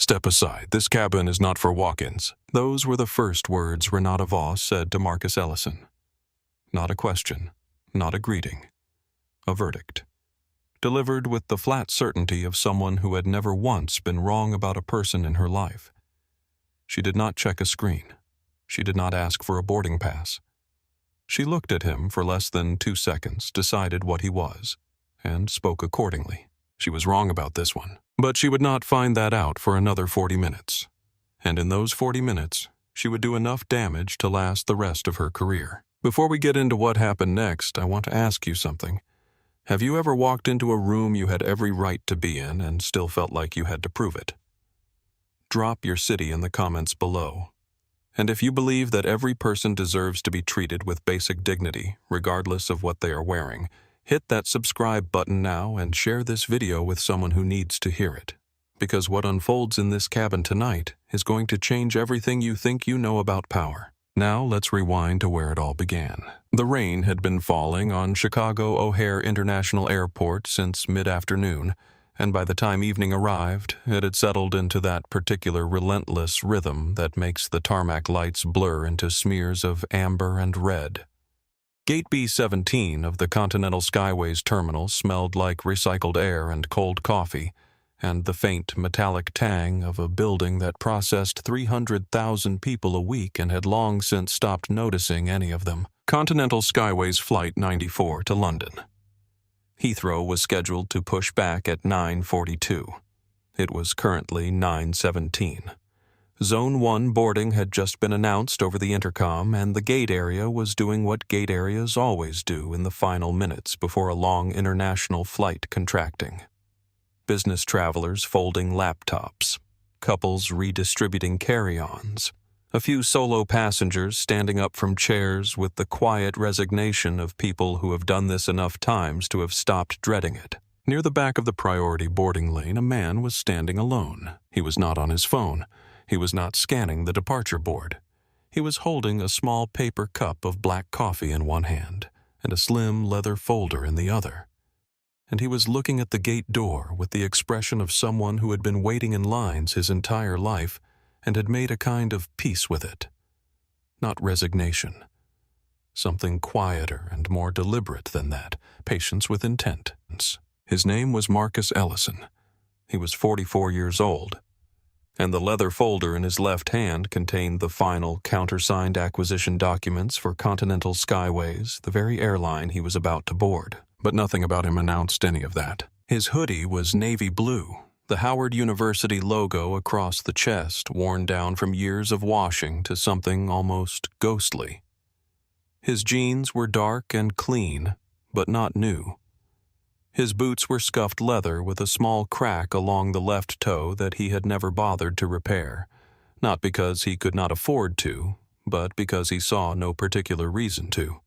"Step aside. This cabin is not for walk-ins." Those were the first words Renata Voss said to Marcus Ellison. Not a question, not a greeting. A verdict. Delivered with the flat certainty of someone who had never once been wrong about a person in her life. She did not check a screen. She did not ask for a boarding pass. She looked at him for less than 2 seconds, decided what he was, and spoke accordingly. She was wrong about this one, but she would not find that out for another 40 minutes. And in those 40 minutes, she would do enough damage to last the rest of her career. Before we get into what happened next, I want to ask you something. Have you ever walked into a room you had every right to be in and still felt like you had to prove it? Drop your city in the comments below. And if you believe that every person deserves to be treated with basic dignity, regardless of what they are wearing, hit that subscribe button now and share this video with someone who needs to hear it. Because what unfolds in this cabin tonight is going to change everything you think you know about power. Now let's rewind to where it all began. The rain had been falling on Chicago O'Hare International Airport since mid-afternoon, and by the time evening arrived, it had settled into that particular relentless rhythm that makes the tarmac lights blur into smears of amber and red. Gate B-17 of the Continental Skyways terminal smelled like recycled air and cold coffee, and the faint metallic tang of a building that processed 300,000 people a week and had long since stopped noticing any of them. Continental Skyways Flight 94 to London. Heathrow was scheduled to push back at 9:42. It was currently 9:17. Zone 1 boarding had just been announced over the intercom, and the gate area was doing what gate areas always do in the final minutes before a long international flight contracting. Business travelers folding laptops, couples redistributing carry-ons, a few solo passengers standing up from chairs with the quiet resignation of people who have done this enough times to have stopped dreading it. Near the back of the priority boarding lane, a man was standing alone. He was not on his phone. He was not scanning the departure board. He was holding a small paper cup of black coffee in one hand and a slim leather folder in the other. And he was looking at the gate door with the expression of someone who had been waiting in lines his entire life and had made a kind of peace with it. Not resignation. Something quieter and more deliberate than that, patience with intent. His name was Marcus Ellison. He was 44 years old, and the leather folder in his left hand contained the final countersigned acquisition documents for Continental Skyways, the very airline he was about to board. But nothing about him announced any of that. His hoodie was navy blue, the Howard University logo across the chest worn down from years of washing to something almost ghostly. His jeans were dark and clean, but not new. His boots were scuffed leather with a small crack along the left toe that he had never bothered to repair, not because he could not afford to, but because he saw no particular reason to.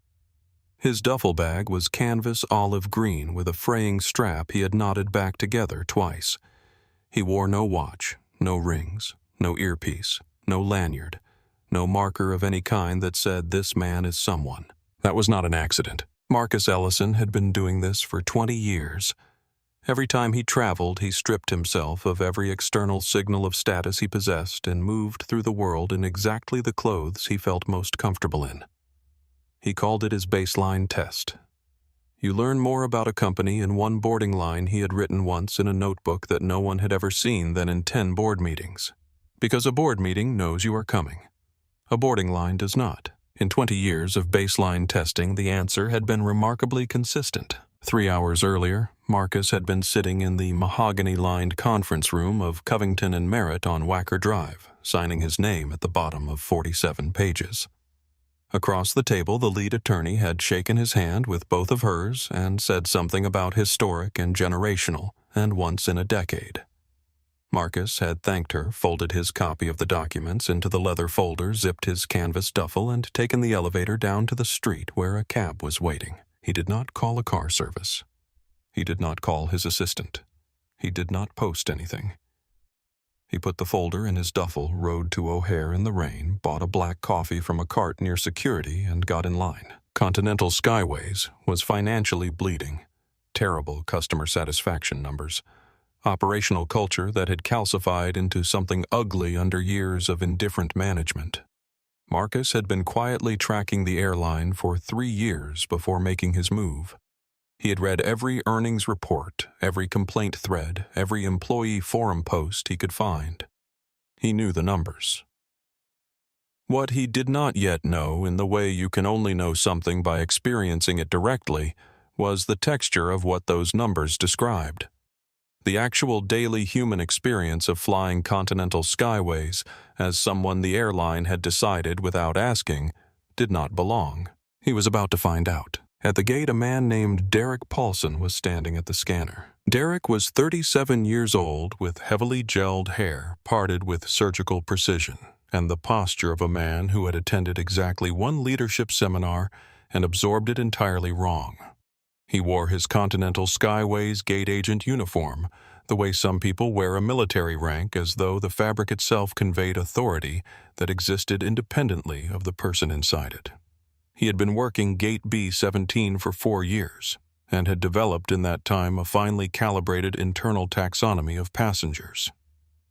His duffel bag was canvas olive green with a fraying strap he had knotted back together twice. He wore no watch, no rings, no earpiece, no lanyard, no marker of any kind that said this man is someone. That was not an accident. Marcus Ellison had been doing this for 20 years. Every time he traveled, he stripped himself of every external signal of status he possessed and moved through the world in exactly the clothes he felt most comfortable in. He called it his baseline test. You learn more about a company in one boarding line he had written once in a notebook that no one had ever seen than in 10 board meetings. Because a board meeting knows you are coming. A boarding line does not. In 20 years of baseline testing, the answer had been remarkably consistent. 3 hours earlier, Marcus had been sitting in the mahogany-lined conference room of Covington and Merritt on Wacker Drive, signing his name at the bottom of 47 pages. Across the table, the lead attorney had shaken his hand with both of hers and said something about historic and generational and once in a decade. Marcus had thanked her, folded his copy of the documents into the leather folder, zipped his canvas duffel, and taken the elevator down to the street where a cab was waiting. He did not call a car service. He did not call his assistant. He did not post anything. He put the folder in his duffel, rode to O'Hare in the rain, bought a black coffee from a cart near security, and got in line. Continental Skyways was financially bleeding. Terrible customer satisfaction numbers. operational culture that had calcified into something ugly under years of indifferent management. Marcus had been quietly tracking the airline for 3 years before making his move. He had read every earnings report, every complaint thread, every employee forum post he could find. He knew the numbers. What he did not yet know, in the way you can only know something by experiencing it directly, was the texture of what those numbers described. The actual daily human experience of flying continental skyways, as someone the airline had decided without asking, did not belong. He was about to find out. At the gate, a man named Derek Paulson was standing at the scanner. Derek was 37 years old, with heavily gelled hair parted with surgical precision, and the posture of a man who had attended exactly one leadership seminar and absorbed it entirely wrong. He wore his Continental Skyways gate agent uniform, the way some people wear a military rank, as though the fabric itself conveyed authority that existed independently of the person inside it. He had been working Gate B-17 for 4 years, and had developed in that time a finely calibrated internal taxonomy of passengers.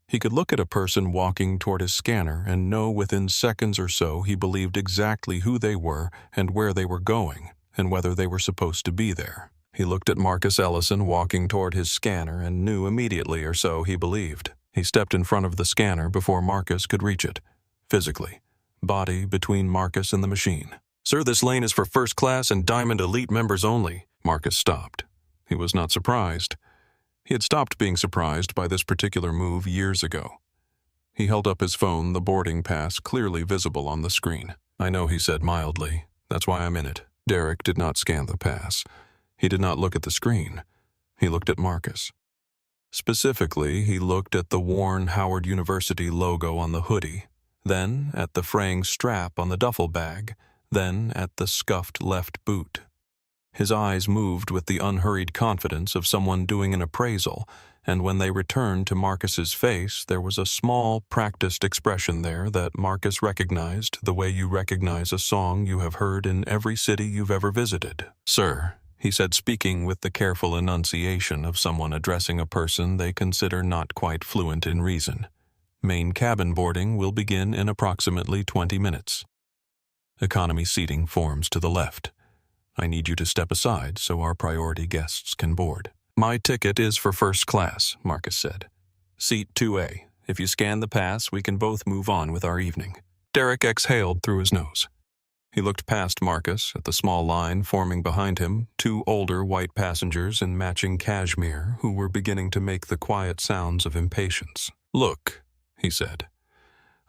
He could look at a person walking toward his scanner and know within seconds or so he believed exactly who they were and where they were going, and whether they were supposed to be there. He looked at Marcus Ellison walking toward his scanner and knew immediately, or so he believed. He stepped in front of the scanner before Marcus could reach it, physically, body between Marcus and the machine. "Sir, this lane is for first class and Diamond Elite members only." Marcus stopped. He was not surprised. He had stopped being surprised by this particular move years ago. He held up his phone, the boarding pass clearly visible on the screen. "I know," he said mildly. "That's why I'm in it." Derek did not scan the pass. He did not look at the screen. He looked at Marcus. Specifically, he looked at the worn Howard University logo on the hoodie, then at the fraying strap on the duffel bag, then at the scuffed left boot. His eyes moved with the unhurried confidence of someone doing an appraisal, and when they returned to Marcus's face, there was a small, practiced expression there that Marcus recognized the way you recognize a song you have heard in every city you've ever visited. "Sir," he said, speaking with the careful enunciation of someone addressing a person they consider not quite fluent in reason, "main cabin boarding will begin in approximately 20 minutes. Economy seating forms to the left. I need you to step aside so our priority guests can board." "My ticket is for first class," Marcus said. "Seat 2A. If you scan the pass, we can both move on with our evening." Derek exhaled through his nose. He looked past Marcus at the small line forming behind him, 2 older white passengers in matching cashmere who were beginning to make the quiet sounds of impatience. "Look," he said.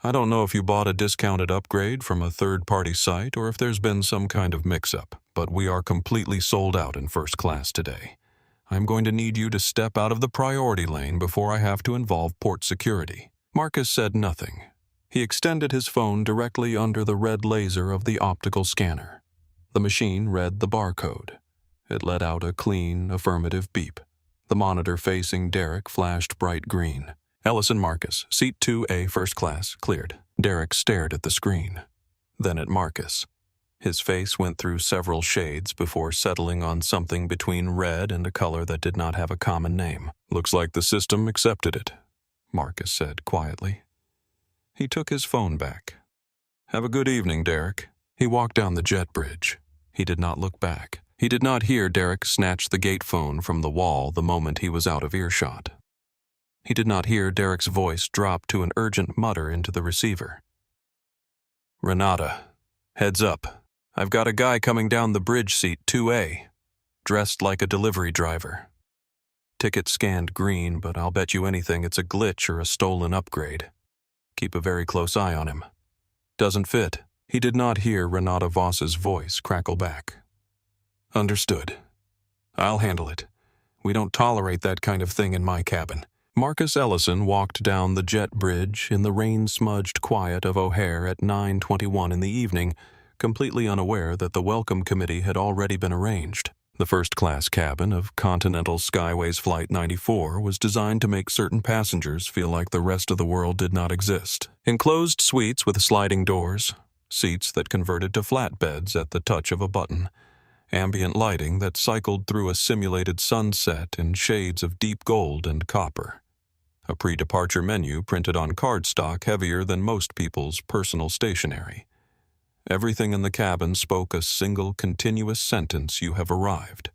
"I don't know if you bought a discounted upgrade from a third-party site or if there's been some kind of mix-up, but we are completely sold out in first class today. I'm going to need you to step out of the priority lane before I have to involve port security." Marcus said nothing. He extended his phone directly under the red laser of the optical scanner. The machine read the barcode. It let out a clean, affirmative beep. The monitor facing Derek flashed bright green. "Ellison Marcus, seat 2A first class, cleared." Derek stared at the screen, then at Marcus. His face went through several shades before settling on something between red and a color that did not have a common name. "Looks like the system accepted it," Marcus said quietly. He took his phone back. "Have a good evening, Derek." He walked down the jet bridge. He did not look back. He did not hear Derek snatch the gate phone from the wall the moment he was out of earshot. He did not hear Derek's voice drop to an urgent mutter into the receiver. "Renata, heads up. I've got a guy coming down the bridge, seat 2A, dressed like a delivery driver. Ticket scanned green, but I'll bet you anything it's a glitch or a stolen upgrade. Keep a very close eye on him. Doesn't fit." He did not hear Renata Voss's voice crackle back. "Understood. I'll handle it. We don't tolerate that kind of thing in my cabin." Marcus Ellison walked down the jet bridge in the rain-smudged quiet of O'Hare at 9:21 in the evening, completely unaware that the welcome committee had already been arranged. The first-class cabin of Continental Skyways Flight 94 was designed to make certain passengers feel like the rest of the world did not exist. Enclosed suites with sliding doors, seats that converted to flatbeds at the touch of a button, ambient lighting that cycled through a simulated sunset in shades of deep gold and copper. A pre-departure menu printed on cardstock heavier than most people's personal stationery. Everything in the cabin spoke a single continuous sentence: "You have arrived.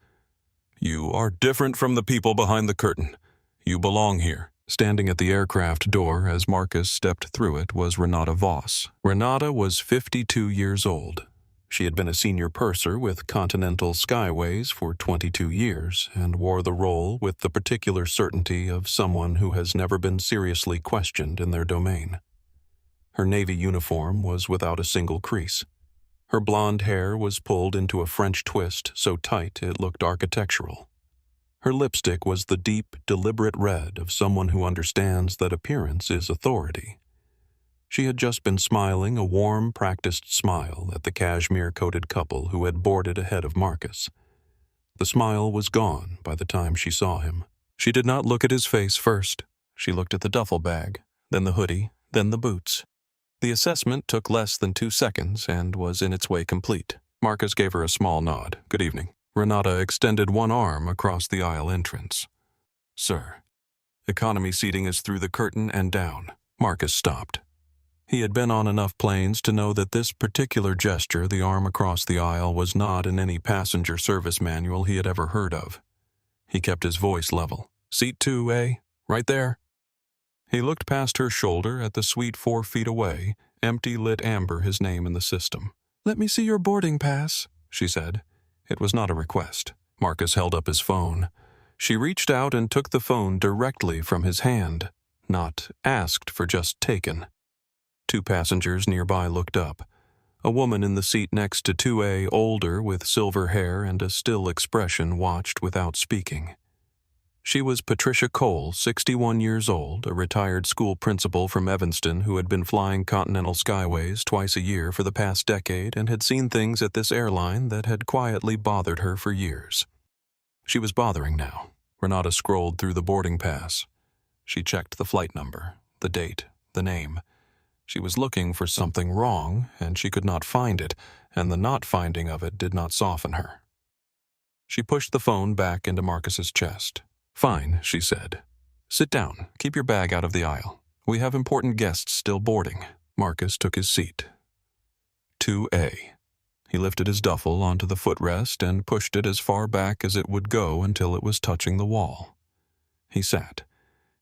You are different from the people behind the curtain. You belong here." Standing at the aircraft door as Marcus stepped through it was Renata Voss. Renata was 52 years old. She had been a senior purser with Continental Skyways for 22 years and wore the role with the particular certainty of someone who has never been seriously questioned in their domain. Her navy uniform was without a single crease. Her blonde hair was pulled into a French twist so tight it looked architectural. Her lipstick was the deep, deliberate red of someone who understands that appearance is authority. She had just been smiling a warm, practiced smile at the cashmere-coated couple who had boarded ahead of Marcus. The smile was gone by the time she saw him. She did not look at his face first. She looked at the duffel bag, then the hoodie, then the boots. The assessment took less than 2 seconds and was in its way complete. Marcus gave her a small nod. "Good evening." Renata extended one arm across the aisle entrance. "Sir, economy seating is through the curtain and down." Marcus stopped. He had been on enough planes to know that this particular gesture, the arm across the aisle, was not in any passenger service manual he had ever heard of. He kept his voice level. "Seat 2, eh? Right there." He looked past her shoulder at the suite 4 feet away, empty lit amber his name in the system. "Let me see your boarding pass," she said. It was not a request. Marcus held up his phone. She reached out and took the phone directly from his hand, not asked for, just taken. 2 passengers nearby looked up. A woman in the seat next to 2A, older with silver hair and a still expression, watched without speaking. She was Patricia Cole, 61 years old, a retired school principal from Evanston who had been flying Continental Skyways twice a year for the past decade and had seen things at this airline that had quietly bothered her for years. She was bothering now. Renata scrolled through the boarding pass. She checked the flight number, the date, the name. She was looking for something wrong, and she could not find it, and the not finding of it did not soften her. She pushed the phone back into Marcus's chest. "Fine," she said. "Sit down. Keep your bag out of the aisle. We have important guests still boarding." Marcus took his seat. 2A. He lifted his duffel onto the footrest and pushed it as far back as it would go until it was touching the wall. He sat.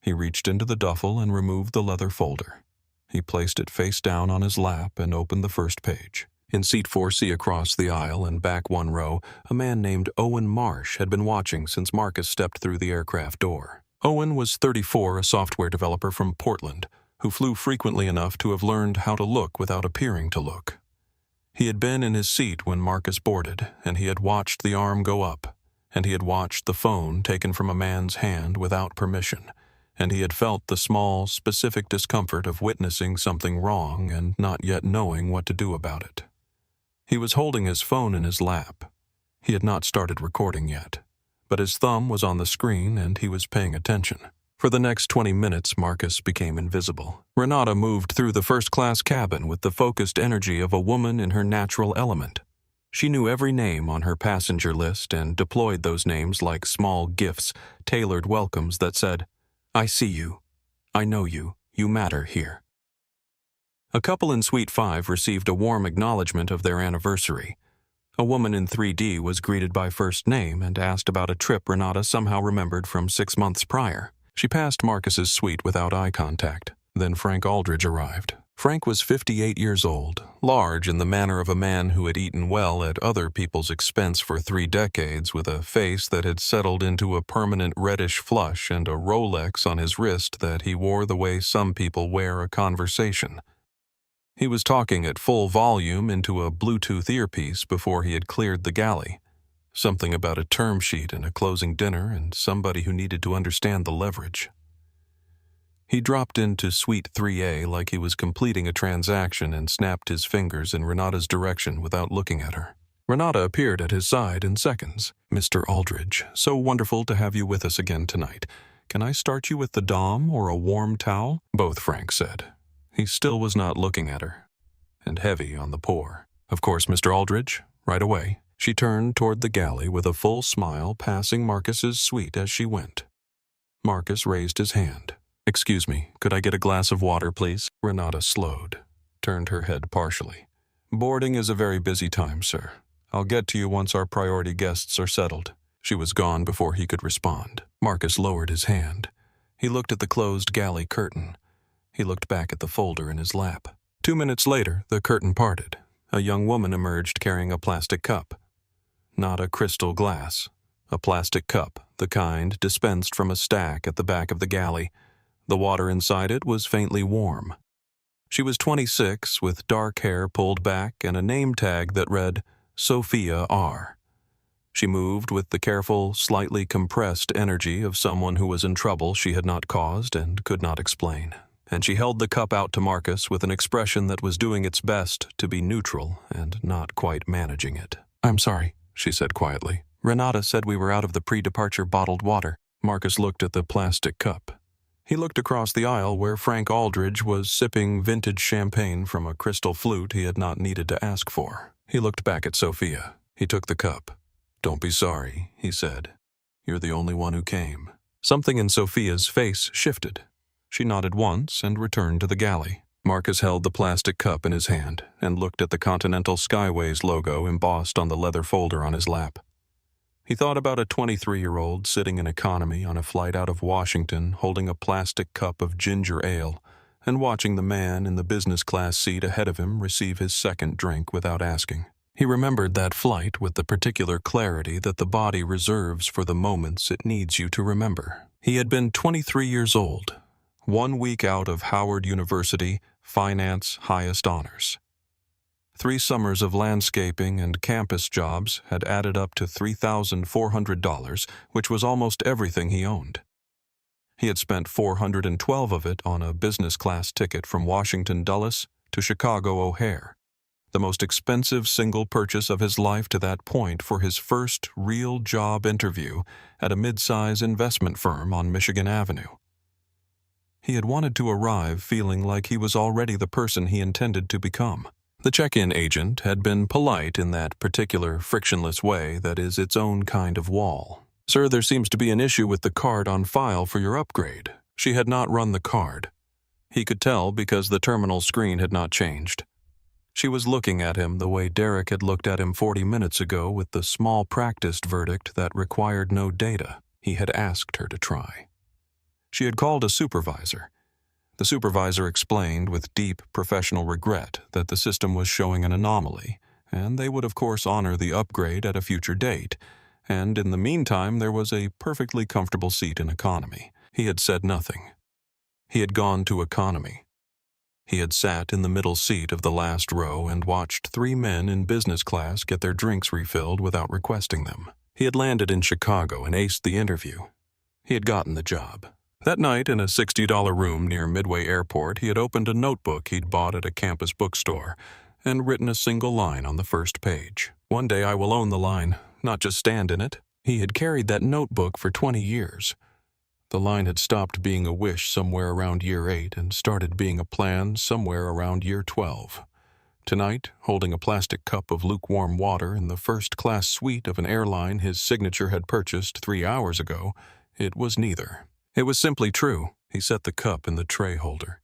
He reached into the duffel and removed the leather folder. He placed it face down on his lap and opened the first page. In seat 4C across the aisle and back 1 row, a man named Owen Marsh had been watching since Marcus stepped through the aircraft door. Owen was 34, a software developer from Portland, who flew frequently enough to have learned how to look without appearing to look. He had been in his seat when Marcus boarded, and he had watched the arm go up, and he had watched the phone taken from a man's hand without permission, and he had felt the small, specific discomfort of witnessing something wrong and not yet knowing what to do about it. He was holding his phone in his lap. He had not started recording yet, but his thumb was on the screen and he was paying attention. For the next 20 minutes, Marcus became invisible. Renata moved through the first-class cabin with the focused energy of a woman in her natural element. She knew every name on her passenger list and deployed those names like small gifts, tailored welcomes that said, "I see you. I know you. You matter here." A couple in Suite 5 received a warm acknowledgement of their anniversary. A woman in 3D was greeted by first name and asked about a trip Renata somehow remembered from 6 months prior. She passed Marcus's suite without eye contact. Then Frank Aldridge arrived. Frank was 58 years old, large in the manner of a man who had eaten well at other people's expense for 3 decades, with a face that had settled into a permanent reddish flush and a Rolex on his wrist that he wore the way some people wear a conversation. He was talking at full volume into a Bluetooth earpiece before he had cleared the galley. Something about a term sheet and a closing dinner and somebody who needed to understand the leverage. He dropped into Suite 3A like he was completing a transaction and snapped his fingers in Renata's direction without looking at her. Renata appeared at his side in seconds. "Mr. Aldridge, so wonderful to have you with us again tonight. Can I start you with the Dom or a warm towel?" "Both," Frank said. He still was not looking at her, and heavy on the pour. "Of course, Mr. Aldridge, right away." She turned toward the galley with a full smile, passing Marcus's suite as she went. Marcus raised his hand. "Excuse me, could I get a glass of water, please?" Renata slowed, turned her head partially. "Boarding is a very busy time, sir. I'll get to you once our priority guests are settled." She was gone before he could respond. Marcus lowered his hand. He looked at the closed galley curtain. He looked back at the folder in his lap. 2 minutes later, the curtain parted. A young woman emerged carrying a plastic cup. Not a crystal glass. A plastic cup, the kind dispensed from a stack at the back of the galley. The water inside it was faintly warm. She was 26, with dark hair pulled back and a name tag that read, Sophia R. She moved with the careful, slightly compressed energy of someone who was in trouble she had not caused and could not explain. And she held the cup out to Marcus with an expression that was doing its best to be neutral and not quite managing it. "I'm sorry," she said quietly. "Renata said we were out of the pre-departure bottled water." Marcus looked at the plastic cup. He looked across the aisle where Frank Aldridge was sipping vintage champagne from a crystal flute he had not needed to ask for. He looked back at Sophia. He took the cup. "Don't be sorry," he said. "You're the only one who came." Something in Sophia's face shifted. She nodded once and returned to the galley. Marcus held the plastic cup in his hand and looked at the Continental Skyways logo embossed on the leather folder on his lap. He thought about a 23-year-old sitting in economy on a flight out of Washington holding a plastic cup of ginger ale and watching the man in the business class seat ahead of him receive his second drink without asking. He remembered that flight with the particular clarity that the body reserves for the moments it needs you to remember. He had been 23 years old, 1 week out of Howard University, finance highest honors. 3 summers of landscaping and campus jobs had added up to $3,400, which was almost everything he owned. He had spent $412 of it on a business class ticket from Washington Dulles to Chicago O'Hare, the most expensive single purchase of his life to that point for his first real job interview at a mid-size investment firm on Michigan Avenue. He had wanted to arrive feeling like he was already the person he intended to become. The check-in agent had been polite in that particular frictionless way that is its own kind of wall. "Sir, there seems to be an issue with the card on file for your upgrade." She had not run the card. He could tell because the terminal screen had not changed. She was looking at him the way Derek had looked at him 40 minutes ago with the small practiced verdict that required no data he had asked her to try. She had called a supervisor. The supervisor explained with deep professional regret that the system was showing an anomaly, and they would of course honor the upgrade at a future date, and in the meantime there was a perfectly comfortable seat in economy. He had said nothing. He had gone to economy. He had sat in the middle seat of the last row and watched 3 men in business class get their drinks refilled without requesting them. He had landed in Chicago and aced the interview. He had gotten the job. That night, in a $60 room near Midway Airport, he had opened a notebook he'd bought at a campus bookstore and written a single line on the first page. "One day I will own the line, not just stand in it." He had carried that notebook for 20 years. The line had stopped being a wish somewhere around year 8 and started being a plan somewhere around year 12. Tonight, holding a plastic cup of lukewarm water in the first-class suite of an airline his signature had purchased 3 hours ago, it was neither. It was simply true. He set the cup in the tray holder.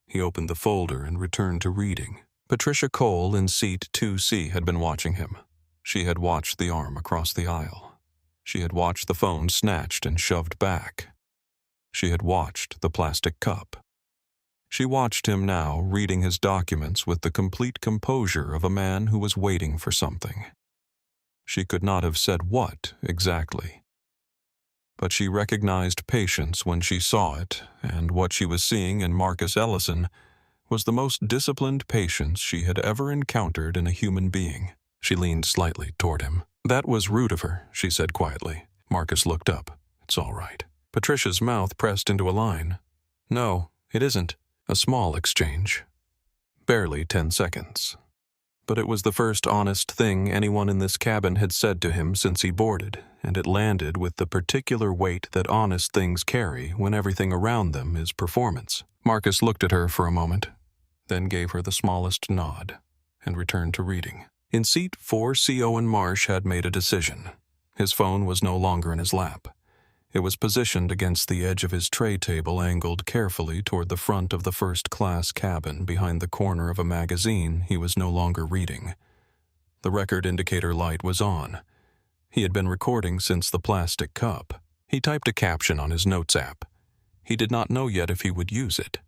He opened the folder and returned to reading. Patricia Cole in seat 2C had been watching him. She had watched the arm across the aisle. She had watched the phone snatched and shoved back. She had watched the plastic cup. She watched him now reading his documents with the complete composure of a man who was waiting for something. She could not have said what exactly. But she recognized patience when she saw it, and what she was seeing in Marcus Ellison was the most disciplined patience she had ever encountered in a human being. She leaned slightly toward him. "That was rude of her," she said quietly. Marcus looked up. "It's all right." Patricia's mouth pressed into a line. "No, it isn't." A small exchange. Barely 10 seconds. But it was the first honest thing anyone in this cabin had said to him since he boarded, and it landed with the particular weight that honest things carry when everything around them is performance. Marcus looked at her for a moment, then gave her the smallest nod, and returned to reading. In seat 4C, Owen Marsh had made a decision. His phone was no longer in his lap. It was positioned against the edge of his tray table, angled carefully toward the front of the first-class cabin behind the corner of a magazine he was no longer reading. The record indicator light was on. He had been recording since the plastic cup. He typed a caption on his notes app. He did not know yet if he would use it,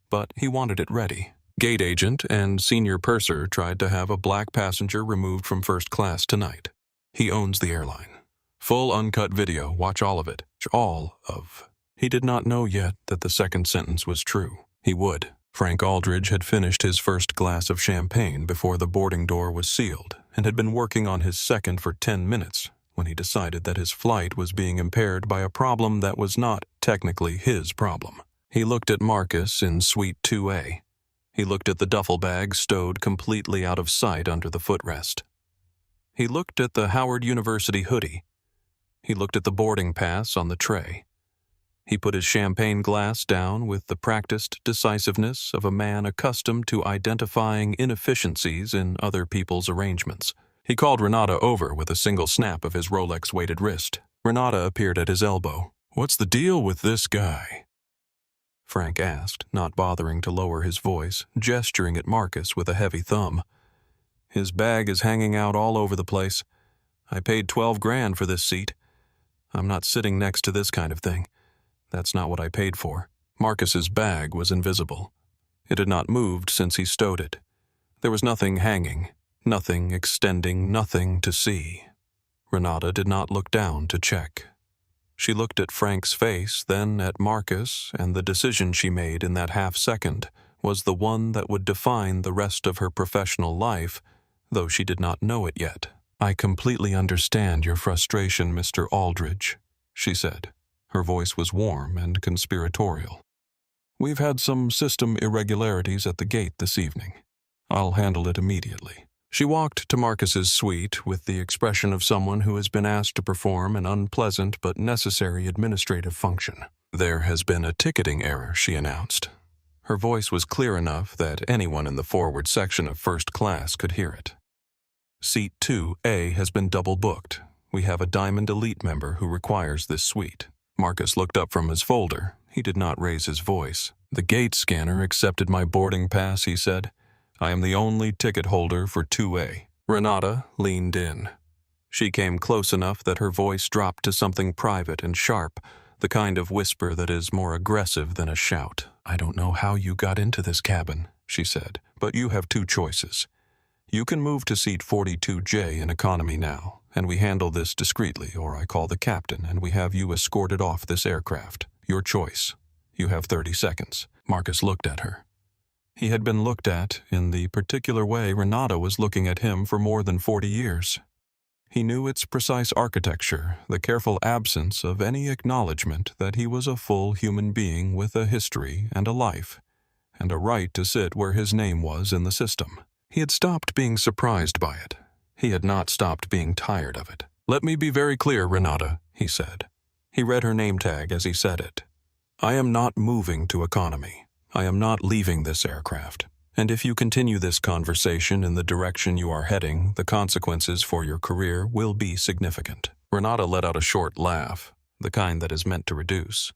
but he wanted it ready. Gate agent and senior purser tried to have a black passenger removed from first class tonight. He owns the airline. Full uncut video, watch all of it. All of. He did not know yet that the second sentence was true. He would. Frank Aldridge had finished his first glass of champagne before the boarding door was sealed and had been working on his second for 10 minutes when he decided that his flight was being impaired by a problem that was not technically his problem. He looked at Marcus in Suite 2A. He looked at the duffel bag stowed completely out of sight under the footrest. He looked at the Howard University hoodie. He looked at the boarding pass on the tray. He put his champagne glass down with the practiced decisiveness of a man accustomed to identifying inefficiencies in other people's arrangements. He called Renata over with a single snap of his Rolex-weighted wrist. Renata appeared at his elbow. "What's the deal with this guy?" Frank asked, not bothering to lower his voice, gesturing at Marcus with a heavy thumb. "His bag is hanging out all over the place. I paid $12,000 for this seat. I'm not sitting next to this kind of thing. That's not what I paid for." Marcus's bag was invisible. It had not moved since he stowed it. There was nothing hanging, nothing extending, nothing to see. Renata did not look down to check. She looked at Frank's face, then at Marcus, and the decision she made in that half-second was the one that would define the rest of her professional life, though she did not know it yet. "I completely understand your frustration, Mr. Aldridge," she said. Her voice was warm and conspiratorial. "We've had some system irregularities at the gate this evening. I'll handle it immediately." She walked to Marcus's suite with the expression of someone who has been asked to perform an unpleasant but necessary administrative function. "There has been a ticketing error," she announced. Her voice was clear enough that anyone in the forward section of first class could hear it. "Seat 2A has been double booked. We have a Diamond Elite member who requires this suite." Marcus looked up from his folder. He did not raise his voice. "The gate scanner accepted my boarding pass," he said. "I am the only ticket holder for 2A. Renata leaned in. She came close enough that her voice dropped to something private and sharp, the kind of whisper that is more aggressive than a shout. "I don't know how you got into this cabin," she said, "but you have two choices. You can move to seat 42J in economy now, and we handle this discreetly, or I call the captain and we have you escorted off this aircraft. Your choice. You have 30 seconds. Marcus looked at her. He had been looked at in the particular way Renata was looking at him for more than 40 years. He knew its precise architecture, the careful absence of any acknowledgement that he was a full human being with a history and a life, and a right to sit where his name was in the system. He had stopped being surprised by it. He had not stopped being tired of it. "Let me be very clear, Renata," he said. He read her name tag as he said it. "I am not moving to economy. I am not leaving this aircraft. And if you continue this conversation in the direction you are heading, the consequences for your career will be significant." Renata let out a short laugh, the kind that is meant to reduce.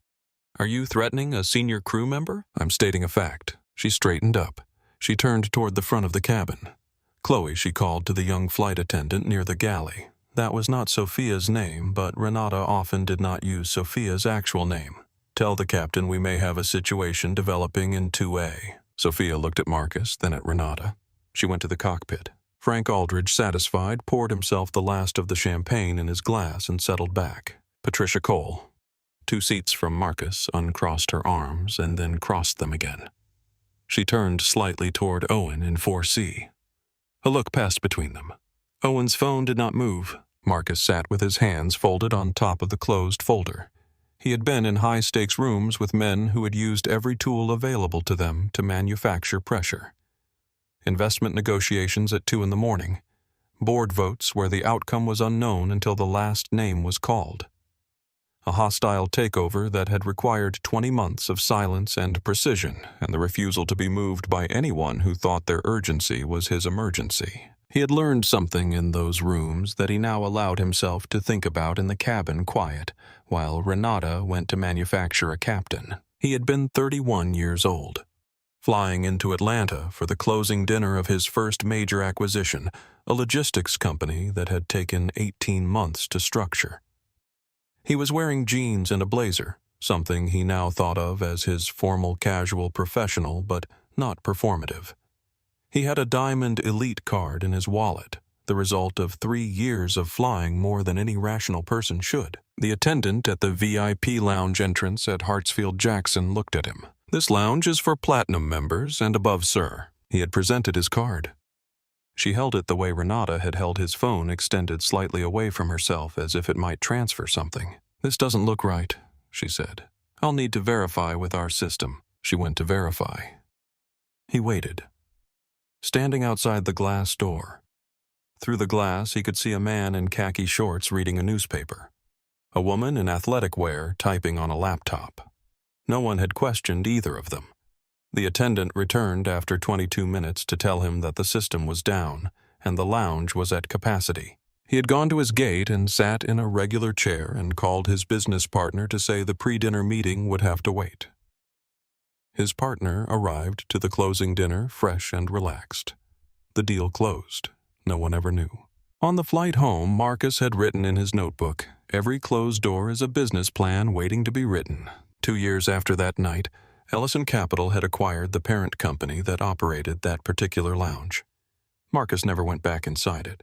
"Are you threatening a senior crew member?" "I'm stating a fact." She straightened up. She turned toward the front of the cabin. "Chloe," she called to the young flight attendant near the galley. That was not Sophia's name, but Renata often did not use Sophia's actual name. "Tell the captain we may have a situation developing in 2A. Sophia looked at Marcus, then at Renata. She went to the cockpit. Frank Aldridge, satisfied, poured himself the last of the champagne in his glass and settled back. Patricia Cole, 2 seats from Marcus, uncrossed her arms and then crossed them again. She turned slightly toward Owen in 4C. A look passed between them. Owen's phone did not move. Marcus sat with his hands folded on top of the closed folder. He had been in high-stakes rooms with men who had used every tool available to them to manufacture pressure. Investment negotiations at 2 a.m. Board votes where the outcome was unknown until the last name was called. A hostile takeover that had required 20 months of silence and precision, and the refusal to be moved by anyone who thought their urgency was his emergency. He had learned something in those rooms that he now allowed himself to think about in the cabin quiet, while Renata went to manufacture a captain. He had been 31 years old, flying into Atlanta for the closing dinner of his first major acquisition, a logistics company that had taken 18 months to structure. He was wearing jeans and a blazer, something he now thought of as his formal casual professional but not performative. He had a Diamond Elite card in his wallet, the result of 3 years of flying more than any rational person should. The attendant at the VIP lounge entrance at Hartsfield-Jackson looked at him. "This lounge is for platinum members and above, sir." He had presented his card. She held it the way Renata had held his phone, extended slightly away from herself as if it might transfer something. "This doesn't look right," she said. "I'll need to verify with our system." She went to verify. He waited, standing outside the glass door. Through the glass, he could see a man in khaki shorts reading a newspaper, a woman in athletic wear typing on a laptop. No one had questioned either of them. The attendant returned after 22 minutes to tell him that the system was down and the lounge was at capacity. He had gone to his gate and sat in a regular chair and called his business partner to say the pre-dinner meeting would have to wait. His partner arrived to the closing dinner fresh and relaxed. The deal closed. No one ever knew. On the flight home, Marcus had written in his notebook, "Every closed door is a business plan waiting to be written." 2 years after that night, Ellison Capital had acquired the parent company that operated that particular lounge. Marcus never went back inside it.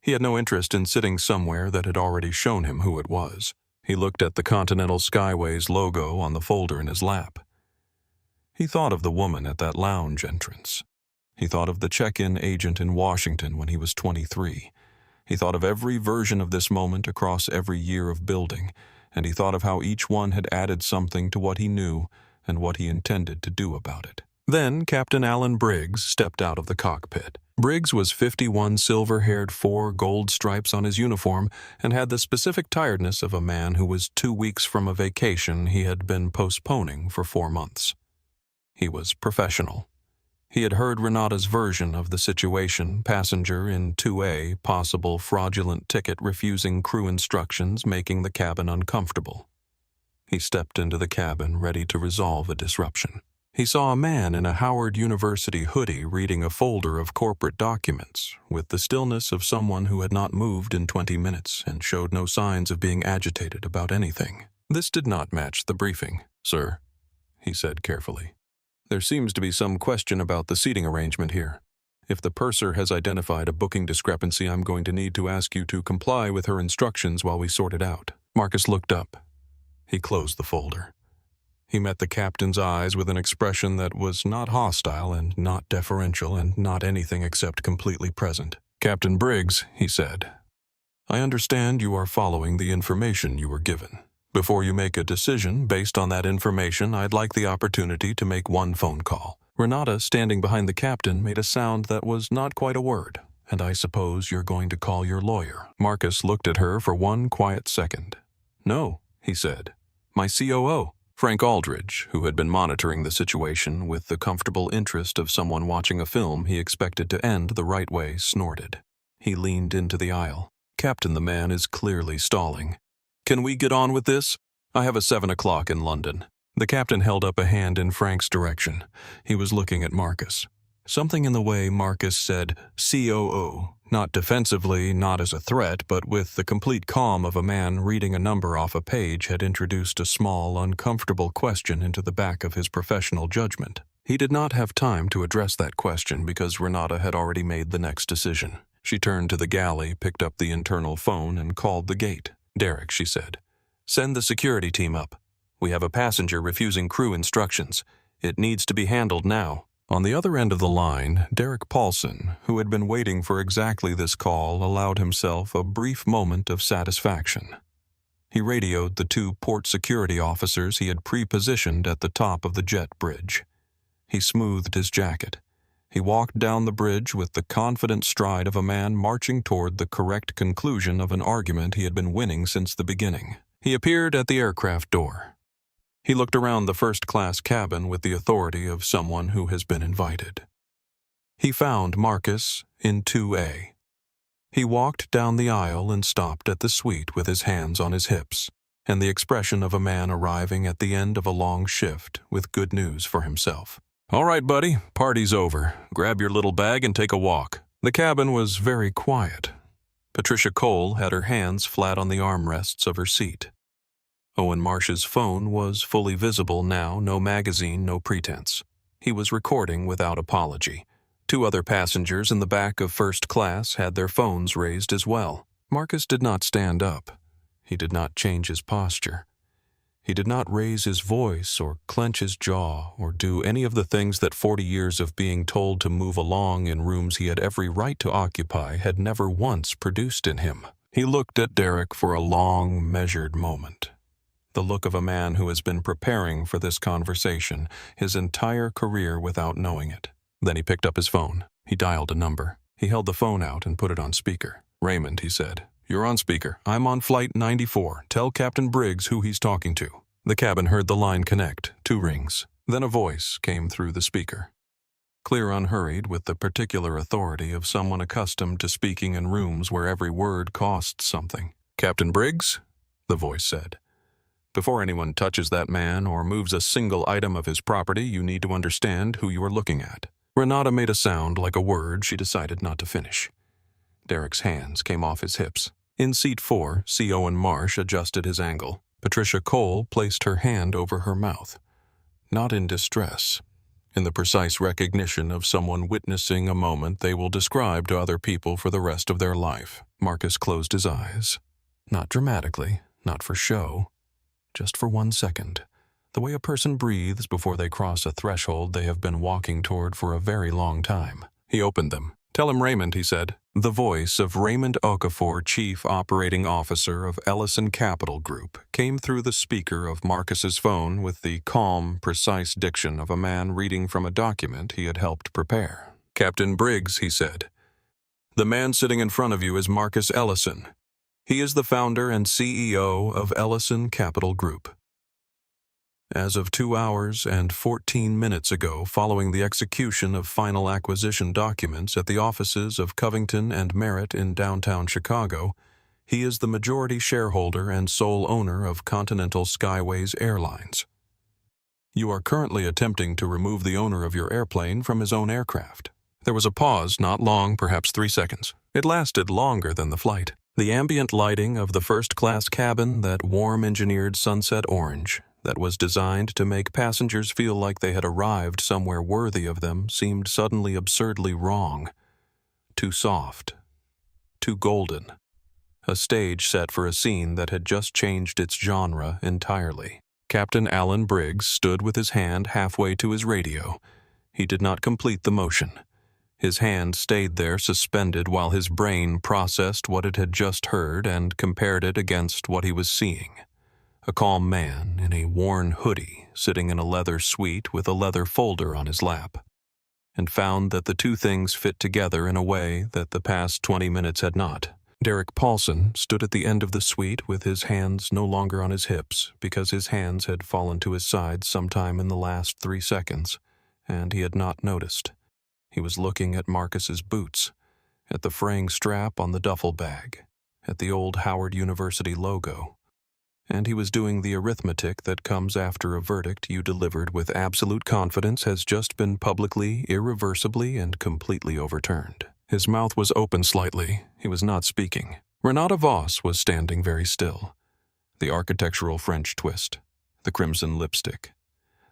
He had no interest in sitting somewhere that had already shown him who it was. He looked at the Continental Skyways logo on the folder in his lap. He thought of the woman at that lounge entrance. He thought of the check-in agent in Washington when he was 23. He thought of every version of this moment across every year of building, and he thought of how each one had added something to what he knew and what he intended to do about it. Then Captain Alan Briggs stepped out of the cockpit. Briggs was 51, silver-haired, 4 gold stripes on his uniform, and had the specific tiredness of a man who was 2 weeks from a vacation he had been postponing for 4 months. He was professional. He had heard Renata's version of the situation, passenger in 2A, possible fraudulent ticket refusing crew instructions, making the cabin uncomfortable. He stepped into the cabin, ready to resolve a disruption. He saw a man in a Howard University hoodie reading a folder of corporate documents, with the stillness of someone who had not moved in 20 minutes and showed no signs of being agitated about anything. This did not match the briefing. "Sir," he said carefully, "there seems to be some question about the seating arrangement here. If the purser has identified a booking discrepancy, I'm going to need to ask you to comply with her instructions while we sort it out." Marcus looked up. He closed the folder. He met the captain's eyes with an expression that was not hostile and not deferential and not anything except completely present. "Captain Briggs," he said, "I understand you are following the information you were given. Before you make a decision based on that information, I'd like the opportunity to make one phone call." Renata, standing behind the captain, made a sound that was not quite a word. "And I suppose you're going to call your lawyer." Marcus looked at her for one quiet second. "No," he said. "My COO." Frank Aldridge, who had been monitoring the situation with the comfortable interest of someone watching a film he expected to end the right way, snorted. He leaned into the aisle. "Captain, the man is clearly stalling. Can we get on with this? I have a 7 o'clock in London." The captain held up a hand in Frank's direction. He was looking at Marcus. Something in the way Marcus said COO, not defensively, not as a threat, but with the complete calm of a man reading a number off a page, had introduced a small, uncomfortable question into the back of his professional judgment. He did not have time to address that question because Renata had already made the next decision. She turned to the galley, picked up the internal phone, and called the gate. "Derek," she said, "send the security team up. We have a passenger refusing crew instructions. It needs to be handled now." On the other end of the line, Derek Paulson, who had been waiting for exactly this call, allowed himself a brief moment of satisfaction. He radioed the 2 port security officers he had pre-positioned at the top of the jet bridge. He smoothed his jacket. He walked down the bridge with the confident stride of a man marching toward the correct conclusion of an argument he had been winning since the beginning. He appeared at the aircraft door. He looked around the first-class cabin with the authority of someone who has been invited. He found Marcus in 2A. He walked down the aisle and stopped at the suite with his hands on his hips, and the expression of a man arriving at the end of a long shift with good news for himself. "All right, buddy, party's over. Grab your little bag and take a walk." The cabin was very quiet. Patricia Cole had her hands flat on the armrests of her seat. Owen Marsh's phone was fully visible now, no magazine, no pretense. He was recording without apology. 2 other passengers in the back of first class had their phones raised as well. Marcus did not stand up. He did not change his posture. He did not raise his voice or clench his jaw or do any of the things that 40 years of being told to move along in rooms he had every right to occupy had never once produced in him. He looked at Derek for a long, measured moment. The look of a man who has been preparing for this conversation his entire career without knowing it. Then he picked up his phone. He dialed a number. He held the phone out and put it on speaker. "Raymond," he said. "You're on speaker. I'm on flight 94. Tell Captain Briggs who he's talking to." The cabin heard the line connect, 2 rings. Then a voice came through the speaker. Clear, unhurried, with the particular authority of someone accustomed to speaking in rooms where every word costs something. "Captain Briggs?" the voice said. "Before anyone touches that man or moves a single item of his property, you need to understand who you are looking at." Renata made a sound like a word she decided not to finish. Derek's hands came off his hips. In seat 4, C. Owen Marsh adjusted his angle. Patricia Cole placed her hand over her mouth. Not in distress. In the precise recognition of someone witnessing a moment they will describe to other people for the rest of their life. Marcus closed his eyes. Not dramatically, not for show. Just for 1 second. The way a person breathes before they cross a threshold they have been walking toward for a very long time. He opened them. "Tell him Raymond," he said. The voice of Raymond Okafor, Chief Operating Officer of Ellison Capital Group, came through the speaker of Marcus's phone with the calm, precise diction of a man reading from a document he had helped prepare. "Captain Briggs," he said. "The man sitting in front of you is Marcus Ellison. He is the founder and CEO of Ellison Capital Group. As of 2 hours and 14 minutes ago, following the execution of final acquisition documents at the offices of Covington and Merritt in downtown Chicago, he is the majority shareholder and sole owner of Continental Skyways Airlines. You are currently attempting to remove the owner of your airplane from his own aircraft." There was a pause, not long, perhaps 3 seconds. It lasted longer than the flight. The ambient lighting of the first-class cabin, that warm engineered sunset orange, that was designed to make passengers feel like they had arrived somewhere worthy of them, seemed suddenly absurdly wrong. Too soft. Too golden. A stage set for a scene that had just changed its genre entirely. Captain Alan Briggs stood with his hand halfway to his radio. He did not complete the motion. His hand stayed there suspended while his brain processed what it had just heard and compared it against what he was seeing. A calm man in a worn hoodie sitting in a leather suite with a leather folder on his lap, and found that the two things fit together in a way that the past 20 minutes had not. Derek Paulson stood at the end of the suite with his hands no longer on his hips because his hands had fallen to his sides sometime in the last 3 seconds, and he had not noticed. He was looking at Marcus's boots, at the fraying strap on the duffel bag, at the old Howard University logo. And he was doing the arithmetic that comes after a verdict you delivered with absolute confidence has just been publicly, irreversibly, and completely overturned. His mouth was open slightly. He was not speaking. Renata Voss was standing very still. The architectural French twist, the crimson lipstick,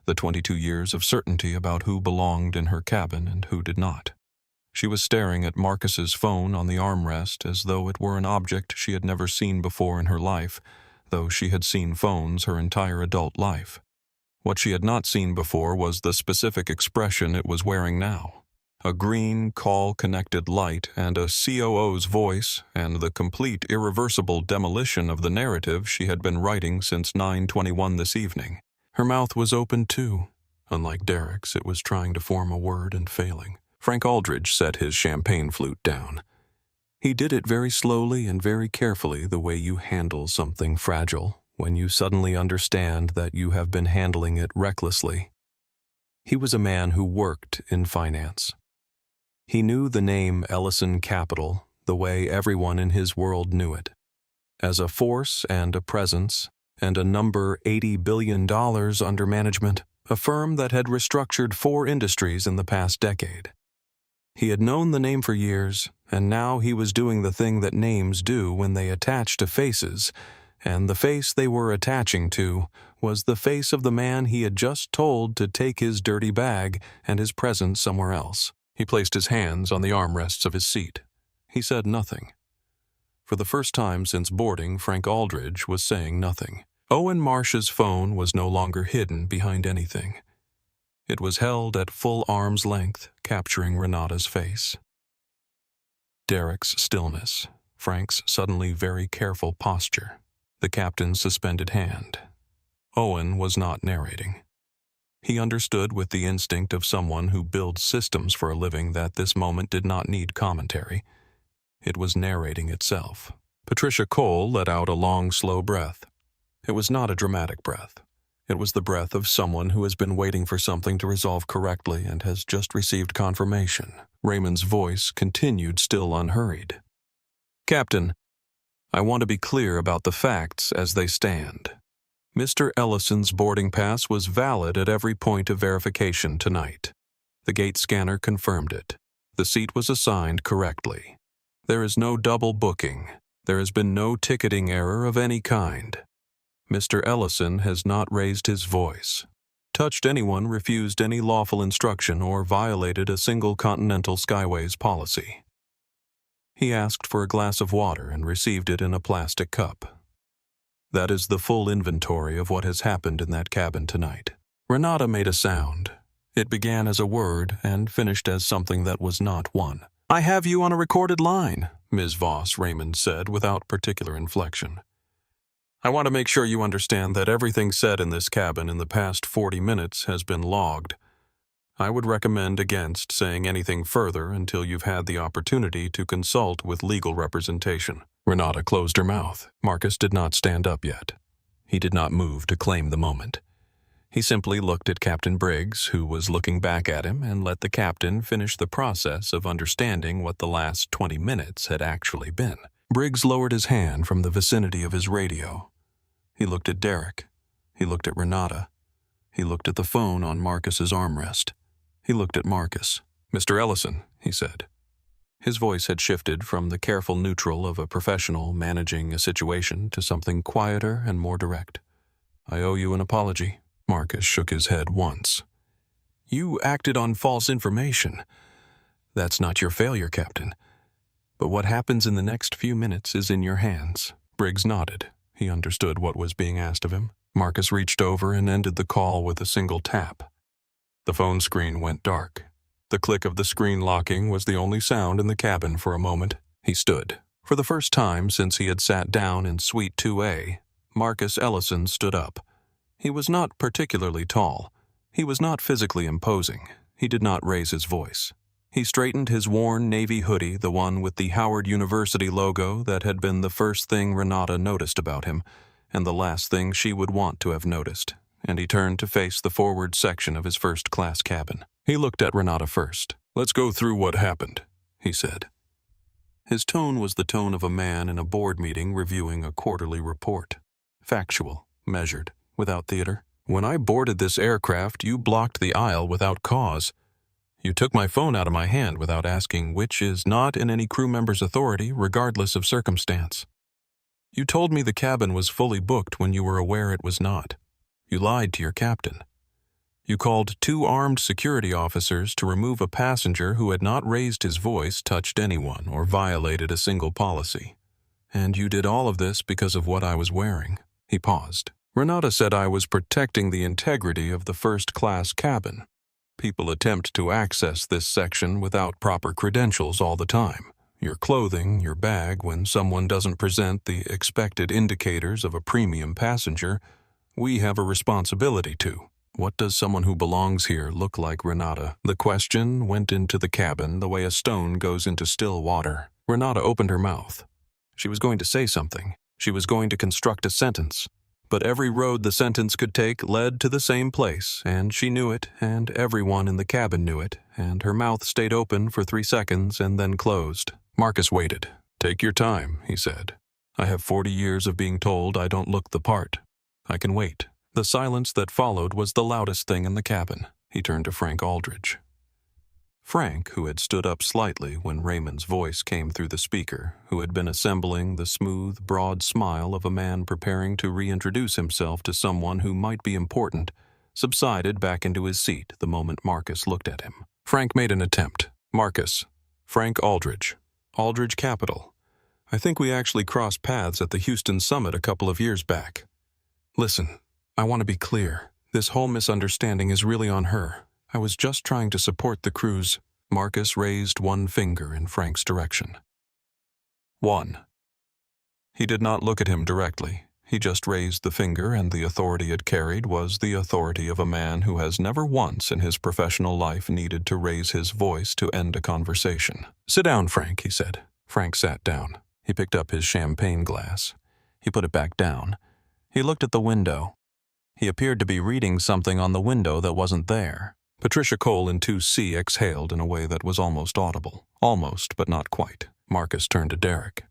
the 22 years of certainty about who belonged in her cabin and who did not. She was staring at Marcus's phone on the armrest as though it were an object she had never seen before in her life, though she had seen phones her entire adult life. What she had not seen before was the specific expression it was wearing now. A green, call-connected light and a COO's voice and the complete irreversible demolition of the narrative she had been writing since 9:21 this evening. Her mouth was open too. Unlike Derek's, it was trying to form a word and failing. Frank Aldridge set his champagne flute down. He did it very slowly and very carefully, the way you handle something fragile when you suddenly understand that you have been handling it recklessly. He was a man who worked in finance. He knew the name Ellison Capital the way everyone in his world knew it, as a force and a presence, and a number $80 billion under management, a firm that had restructured 4 industries in the past decade. He had known the name for years, and now he was doing the thing that names do when they attach to faces, and the face they were attaching to was the face of the man he had just told to take his dirty bag and his presents somewhere else. He placed his hands on the armrests of his seat. He said nothing. For the first time since boarding, Frank Aldridge was saying nothing. Owen Marsh's phone was no longer hidden behind anything. It was held at full arm's length, capturing Renata's face. Derek's stillness, Frank's suddenly very careful posture, the captain's suspended hand. Owen was not narrating. He understood with the instinct of someone who builds systems for a living that this moment did not need commentary. It was narrating itself. Patricia Cole let out a long, slow breath. It was not a dramatic breath. It was the breath of someone who has been waiting for something to resolve correctly and has just received confirmation. Raymond's voice continued, still unhurried. "Captain, I want to be clear about the facts as they stand. Mr. Ellison's boarding pass was valid at every point of verification tonight. The gate scanner confirmed it. The seat was assigned correctly. There is no double booking. There has been no ticketing error of any kind. Mr. Ellison has not raised his voice, touched anyone, refused any lawful instruction, or violated a single Continental Skyways policy. He asked for a glass of water and received it in a plastic cup. That is the full inventory of what has happened in that cabin tonight." Renata made a sound. It began as a word and finished as something that was not one. "I have you on a recorded line," Ms. Voss, Raymond said without particular inflection. "I want to make sure you understand that everything said in this cabin in the past 40 minutes has been logged. I would recommend against saying anything further until you've had the opportunity to consult with legal representation." Renata closed her mouth. Marcus did not stand up yet. He did not move to claim the moment. He simply looked at Captain Briggs, who was looking back at him, and let the captain finish the process of understanding what the last 20 minutes had actually been. Briggs lowered his hand from the vicinity of his radio. He looked at Derek. He looked at Renata. He looked at the phone on Marcus's armrest. He looked at Marcus. "Mr. Ellison," he said. His voice had shifted from the careful neutral of a professional managing a situation to something quieter and more direct. "I owe you an apology." Marcus shook his head once. "You acted on false information. That's not your failure, Captain. But what happens in the next few minutes is in your hands." Briggs nodded. He understood what was being asked of him. Marcus reached over and ended the call with a single tap. The phone screen went dark. The click of the screen locking was the only sound in the cabin for a moment. He stood. For the first time since he had sat down in Suite 2A, Marcus Ellison stood up. He was not particularly tall. He was not physically imposing. He did not raise his voice. He straightened his worn navy hoodie, the one with the Howard University logo that had been the first thing Renata noticed about him, and the last thing she would want to have noticed, and he turned to face the forward section of his first-class cabin. He looked at Renata first. "Let's go through what happened," he said. His tone was the tone of a man in a board meeting reviewing a quarterly report. Factual, measured, without theater. "When I boarded this aircraft, you blocked the aisle without cause. You took my phone out of my hand without asking, which is not in any crew member's authority, regardless of circumstance. You told me the cabin was fully booked when you were aware it was not. You lied to your captain. You called 2 armed security officers to remove a passenger who had not raised his voice, touched anyone, or violated a single policy. And you did all of this because of what I was wearing." He paused. "Renata said I was protecting the integrity of the first-class cabin. People attempt to access this section without proper credentials all the time. Your clothing, your bag, when someone doesn't present the expected indicators of a premium passenger, we have a responsibility to. What does someone who belongs here look like, Renata?" The question went into the cabin the way a stone goes into still water. Renata opened her mouth. She was going to say something. She was going to construct a sentence. But every road the sentence could take led to the same place, and she knew it, and everyone in the cabin knew it, and her mouth stayed open for 3 seconds and then closed. Marcus waited. "Take your time," he said. "I have 40 years of being told I don't look the part. I can wait." The silence that followed was the loudest thing in the cabin. He turned to Frank Aldridge. Frank, who had stood up slightly when Raymond's voice came through the speaker, who had been assembling the smooth, broad smile of a man preparing to reintroduce himself to someone who might be important, subsided back into his seat the moment Marcus looked at him. Frank made an attempt. "Marcus. Frank Aldridge. Aldridge Capital. I think we actually crossed paths at the Houston Summit a couple of years back. Listen, I want to be clear. This whole misunderstanding is really on her. I was just trying to support the crew's—" Marcus raised one finger in Frank's direction. 1. He did not look at him directly. He just raised the finger, and the authority it carried was the authority of a man who has never once in his professional life needed to raise his voice to end a conversation. "Sit down, Frank," he said. Frank sat down. He picked up his champagne glass. He put it back down. He looked at the window. He appeared to be reading something on the window that wasn't there. Patricia Cole in 2C exhaled in a way that was almost audible. Almost, but not quite. Marcus turned to Derek.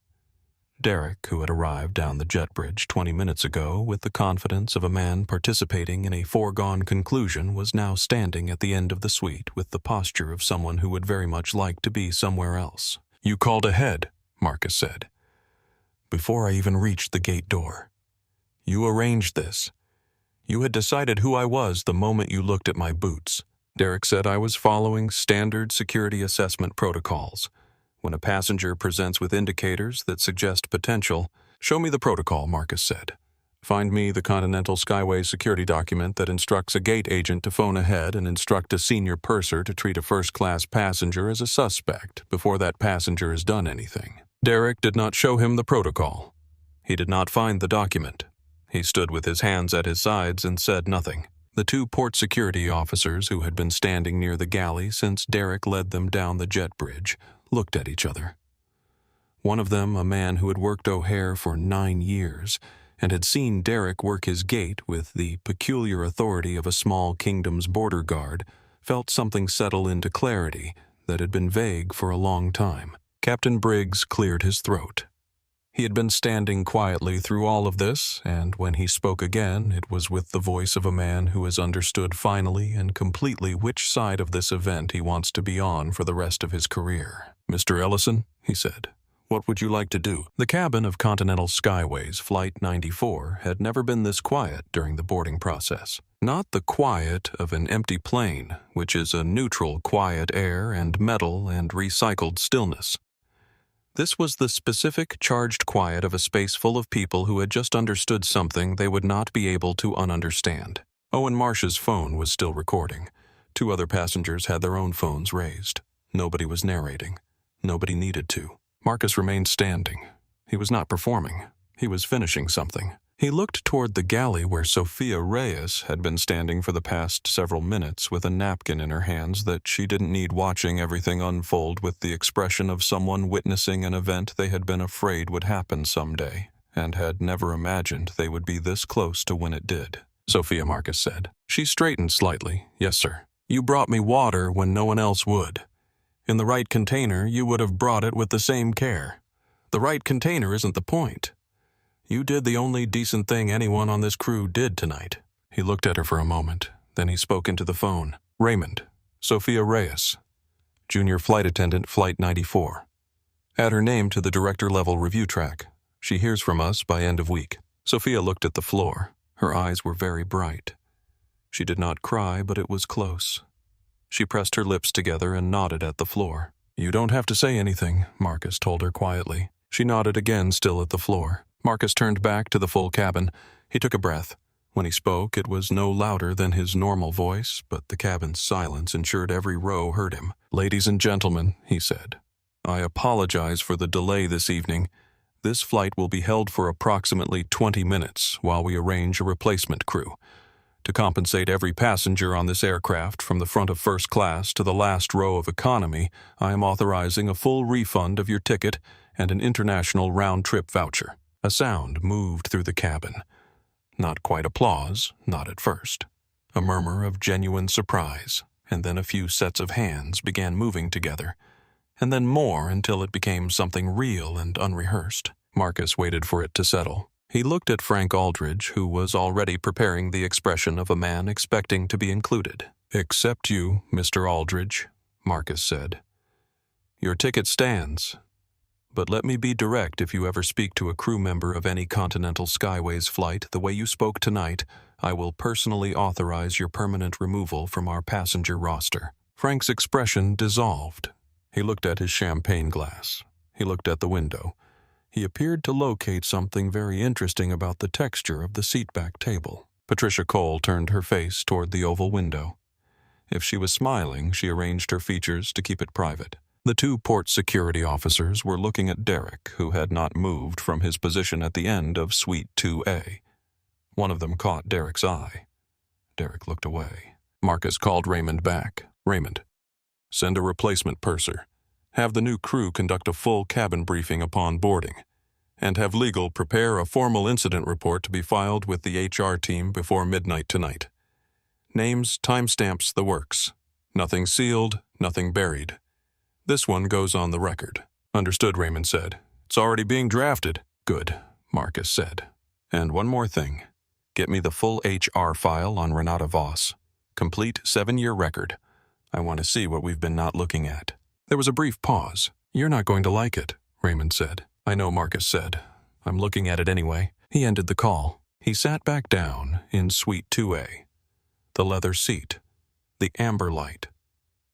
Derek, who had arrived down the jet bridge 20 minutes ago with the confidence of a man participating in a foregone conclusion, was now standing at the end of the suite with the posture of someone who would very much like to be somewhere else. "You called ahead," Marcus said. "Before I even reached the gate door. You arranged this. You had decided who I was the moment you looked at my boots." Derek said, "I was following standard security assessment protocols. When a passenger presents with indicators that suggest potential—" "Show me the protocol," Marcus said. "Find me the Continental Skyways security document that instructs a gate agent to phone ahead and instruct a senior purser to treat a first-class passenger as a suspect before that passenger has done anything." Derek did not show him the protocol. He did not find the document. He stood with his hands at his sides and said nothing. The 2 port security officers who had been standing near the galley since Derek led them down the jet bridge looked at each other. One of them, a man who had worked O'Hare for 9 years and had seen Derek work his gate with the peculiar authority of a small kingdom's border guard, felt something settle into clarity that had been vague for a long time. Captain Briggs cleared his throat. He had been standing quietly through all of this, and when he spoke again, it was with the voice of a man who has understood finally and completely which side of this event he wants to be on for the rest of his career. "Mr. Ellison," he said, "what would you like to do?" The cabin of Continental Skyways Flight 94 had never been this quiet during the boarding process. Not the quiet of an empty plane, which is a neutral quiet air and metal and recycled stillness. This was the specific, charged quiet of a space full of people who had just understood something they would not be able to ununderstand. Owen Marsh's phone was still recording. 2 other passengers had their own phones raised. Nobody was narrating. Nobody needed to. Marcus remained standing. He was not performing. He was finishing something. He looked toward the galley where Sophia Reyes had been standing for the past several minutes with a napkin in her hands that she didn't need watching everything unfold with the expression of someone witnessing an event they had been afraid would happen someday and had never imagined they would be this close to when it did. "Sophia," Marcus said. She straightened slightly. "Yes, sir. You brought me water when no one else would. In the right container, you would have brought it with the same care. The right container isn't the point. You did the only decent thing anyone on this crew did tonight." He looked at her for a moment. Then he spoke into the phone. "Raymond, Sophia Reyes, Junior Flight Attendant, Flight 94. Add her name to the director-level review track. She hears from us by end of week." Sophia looked at the floor. Her eyes were very bright. She did not cry, but it was close. She pressed her lips together and nodded at the floor. "You don't have to say anything," Marcus told her quietly. She nodded again, still at the floor. Marcus turned back to the full cabin. He took a breath. When he spoke, it was no louder than his normal voice, but the cabin's silence ensured every row heard him. "Ladies and gentlemen," he said, "I apologize for the delay this evening. This flight will be held for approximately 20 minutes while we arrange a replacement crew. To compensate every passenger on this aircraft from the front of first class to the last row of economy, I am authorizing a full refund of your ticket and an international round-trip voucher." A sound moved through the cabin. Not quite applause, not at first. A murmur of genuine surprise, and then a few sets of hands began moving together, and then more until it became something real and unrehearsed. Marcus waited for it to settle. He looked at Frank Aldridge, who was already preparing the expression of a man expecting to be included. "Except you, Mr. Aldridge," Marcus said. "Your ticket stands. But let me be direct: if you ever speak to a crew member of any Continental Skyways flight the way you spoke tonight, I will personally authorize your permanent removal from our passenger roster." Frank's expression dissolved. He looked at his champagne glass. He looked at the window. He appeared to locate something very interesting about the texture of the seatback table. Patricia Cole turned her face toward the oval window. If she was smiling, she arranged her features to keep it private. The two port security officers were looking at Derek, who had not moved from his position at the end of Suite 2A. One of them caught Derek's eye. Derek looked away. Marcus called Raymond back. "Raymond, send a replacement purser. Have the new crew conduct a full cabin briefing upon boarding, and have legal prepare a formal incident report to be filed with the HR team before midnight tonight. Names, timestamps, the works. Nothing sealed, nothing buried. This one goes on the record." "Understood," Raymond said. "It's already being drafted." "Good," Marcus said. "And one more thing. Get me the full HR file on Renata Voss. Complete 7-year record. I want to see what we've been not looking at." There was a brief pause. "You're not going to like it," Raymond said. "I know," Marcus said. "I'm looking at it anyway." He ended the call. He sat back down in Suite 2A. The leather seat. The amber light.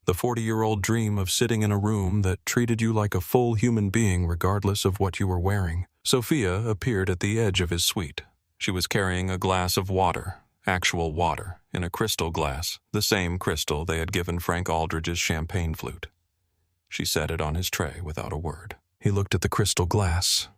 The 40-year-old dream of sitting in a room that treated you like a full human being regardless of what you were wearing. Sophia appeared at the edge of his suite. She was carrying a glass of water, actual water, in a crystal glass, the same crystal they had given Frank Aldridge's champagne flute. She set it on his tray without a word. He looked at the crystal glass.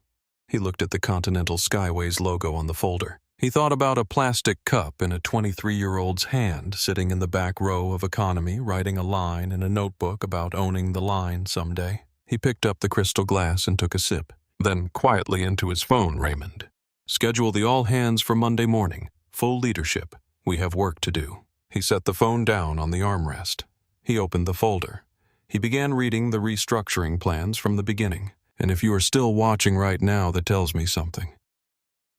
He looked at the Continental Skyways logo on the folder. He thought about a plastic cup in a 23-year-old's hand sitting in the back row of economy writing a line in a notebook about owning the line someday. He picked up the crystal glass and took a sip. Then quietly into his phone, "Raymond. Schedule the all hands for Monday morning. Full leadership. We have work to do." He set the phone down on the armrest. He opened the folder. He began reading the restructuring plans from the beginning. And if you are still watching right now, that tells me something.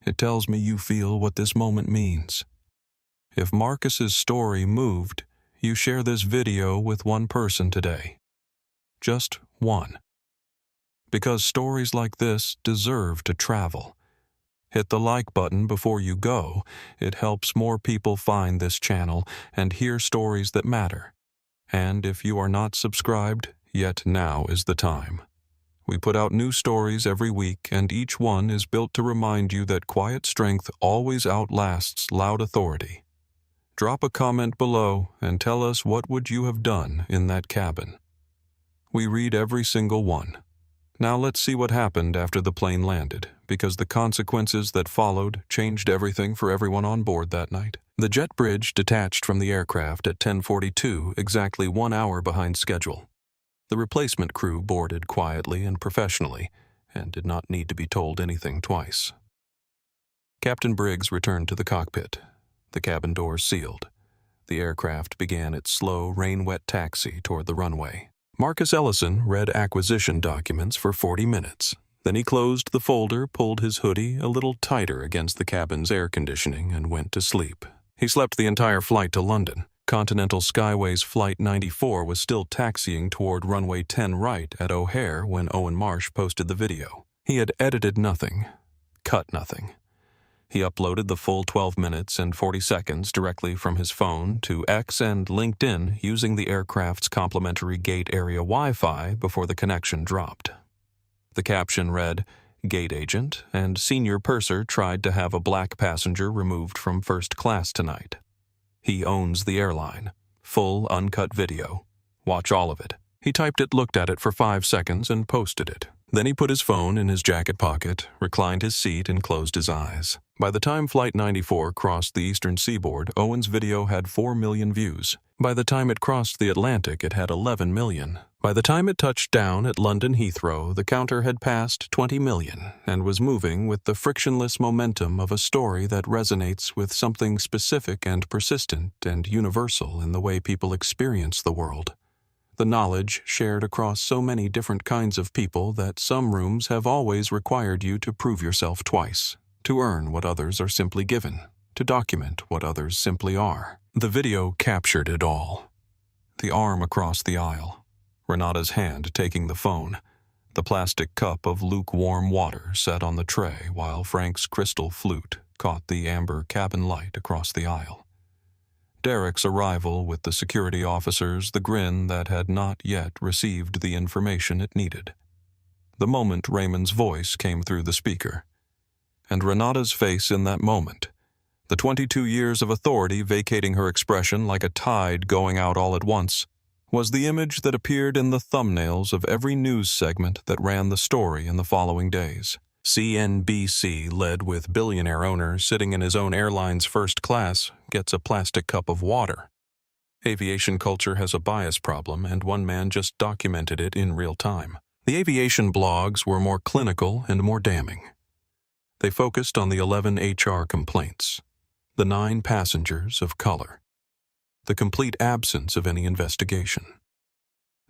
It tells me you feel what this moment means. If Marcus's story moved, you share this video with one person today. Just one. Because stories like this deserve to travel. Hit the like button before you go. It helps more people find this channel and hear stories that matter. And if you are not subscribed, yet now is the time. We put out new stories every week, and each one is built to remind you that quiet strength always outlasts loud authority. Drop a comment below and tell us what would you have done in that cabin. We read every single one. Now let's see what happened after the plane landed, because the consequences that followed changed everything for everyone on board that night. The jet bridge detached from the aircraft at 10:42, exactly 1 hour behind schedule. The replacement crew boarded quietly and professionally, and did not need to be told anything twice. Captain Briggs returned to the cockpit. The cabin doors sealed. The aircraft began its slow, rain-wet taxi toward the runway. Marcus Ellison read acquisition documents for 40 minutes. Then he closed the folder, pulled his hoodie a little tighter against the cabin's air conditioning, and went to sleep. He slept the entire flight to London. Continental Skyways Flight 94 was still taxiing toward runway 10 right at O'Hare when Owen Marsh posted the video. He had edited nothing, cut nothing. He uploaded the full 12 minutes and 40 seconds directly from his phone to X and LinkedIn using the aircraft's complimentary gate area Wi-Fi before the connection dropped. The caption read, "Gate agent and senior purser tried to have a black passenger removed from first class tonight. He owns the airline. Full uncut video. Watch all of it." He typed it, looked at it for 5 seconds, and posted it. Then he put his phone in his jacket pocket, reclined his seat, and closed his eyes. By the time Flight 94 crossed the eastern seaboard, Owen's video had 4 million views. By the time it crossed the Atlantic, it had 11 million. By the time it touched down at London Heathrow, the counter had passed 20 million and was moving with the frictionless momentum of a story that resonates with something specific and persistent and universal in the way people experience the world. The knowledge shared across so many different kinds of people that some rooms have always required you to prove yourself twice, to earn what others are simply given, to document what others simply are. The video captured it all. The arm across the aisle, Renata's hand taking the phone, the plastic cup of lukewarm water set on the tray while Frank's crystal flute caught the amber cabin light across the aisle. Derek's arrival with the security officers, the grin that had not yet received the information it needed. The moment Raymond's voice came through the speaker. And Renata's face in that moment, the 22 years of authority vacating her expression like a tide going out all at once, was the image that appeared in the thumbnails of every news segment that ran the story in the following days. CNBC led with billionaire owner sitting in his own airline's first class gets a plastic cup of water. Aviation culture has a bias problem, and one man just documented it in real time. The aviation blogs were more clinical and more damning. They focused on the 11 HR complaints, the 9 passengers of color, the complete absence of any investigation.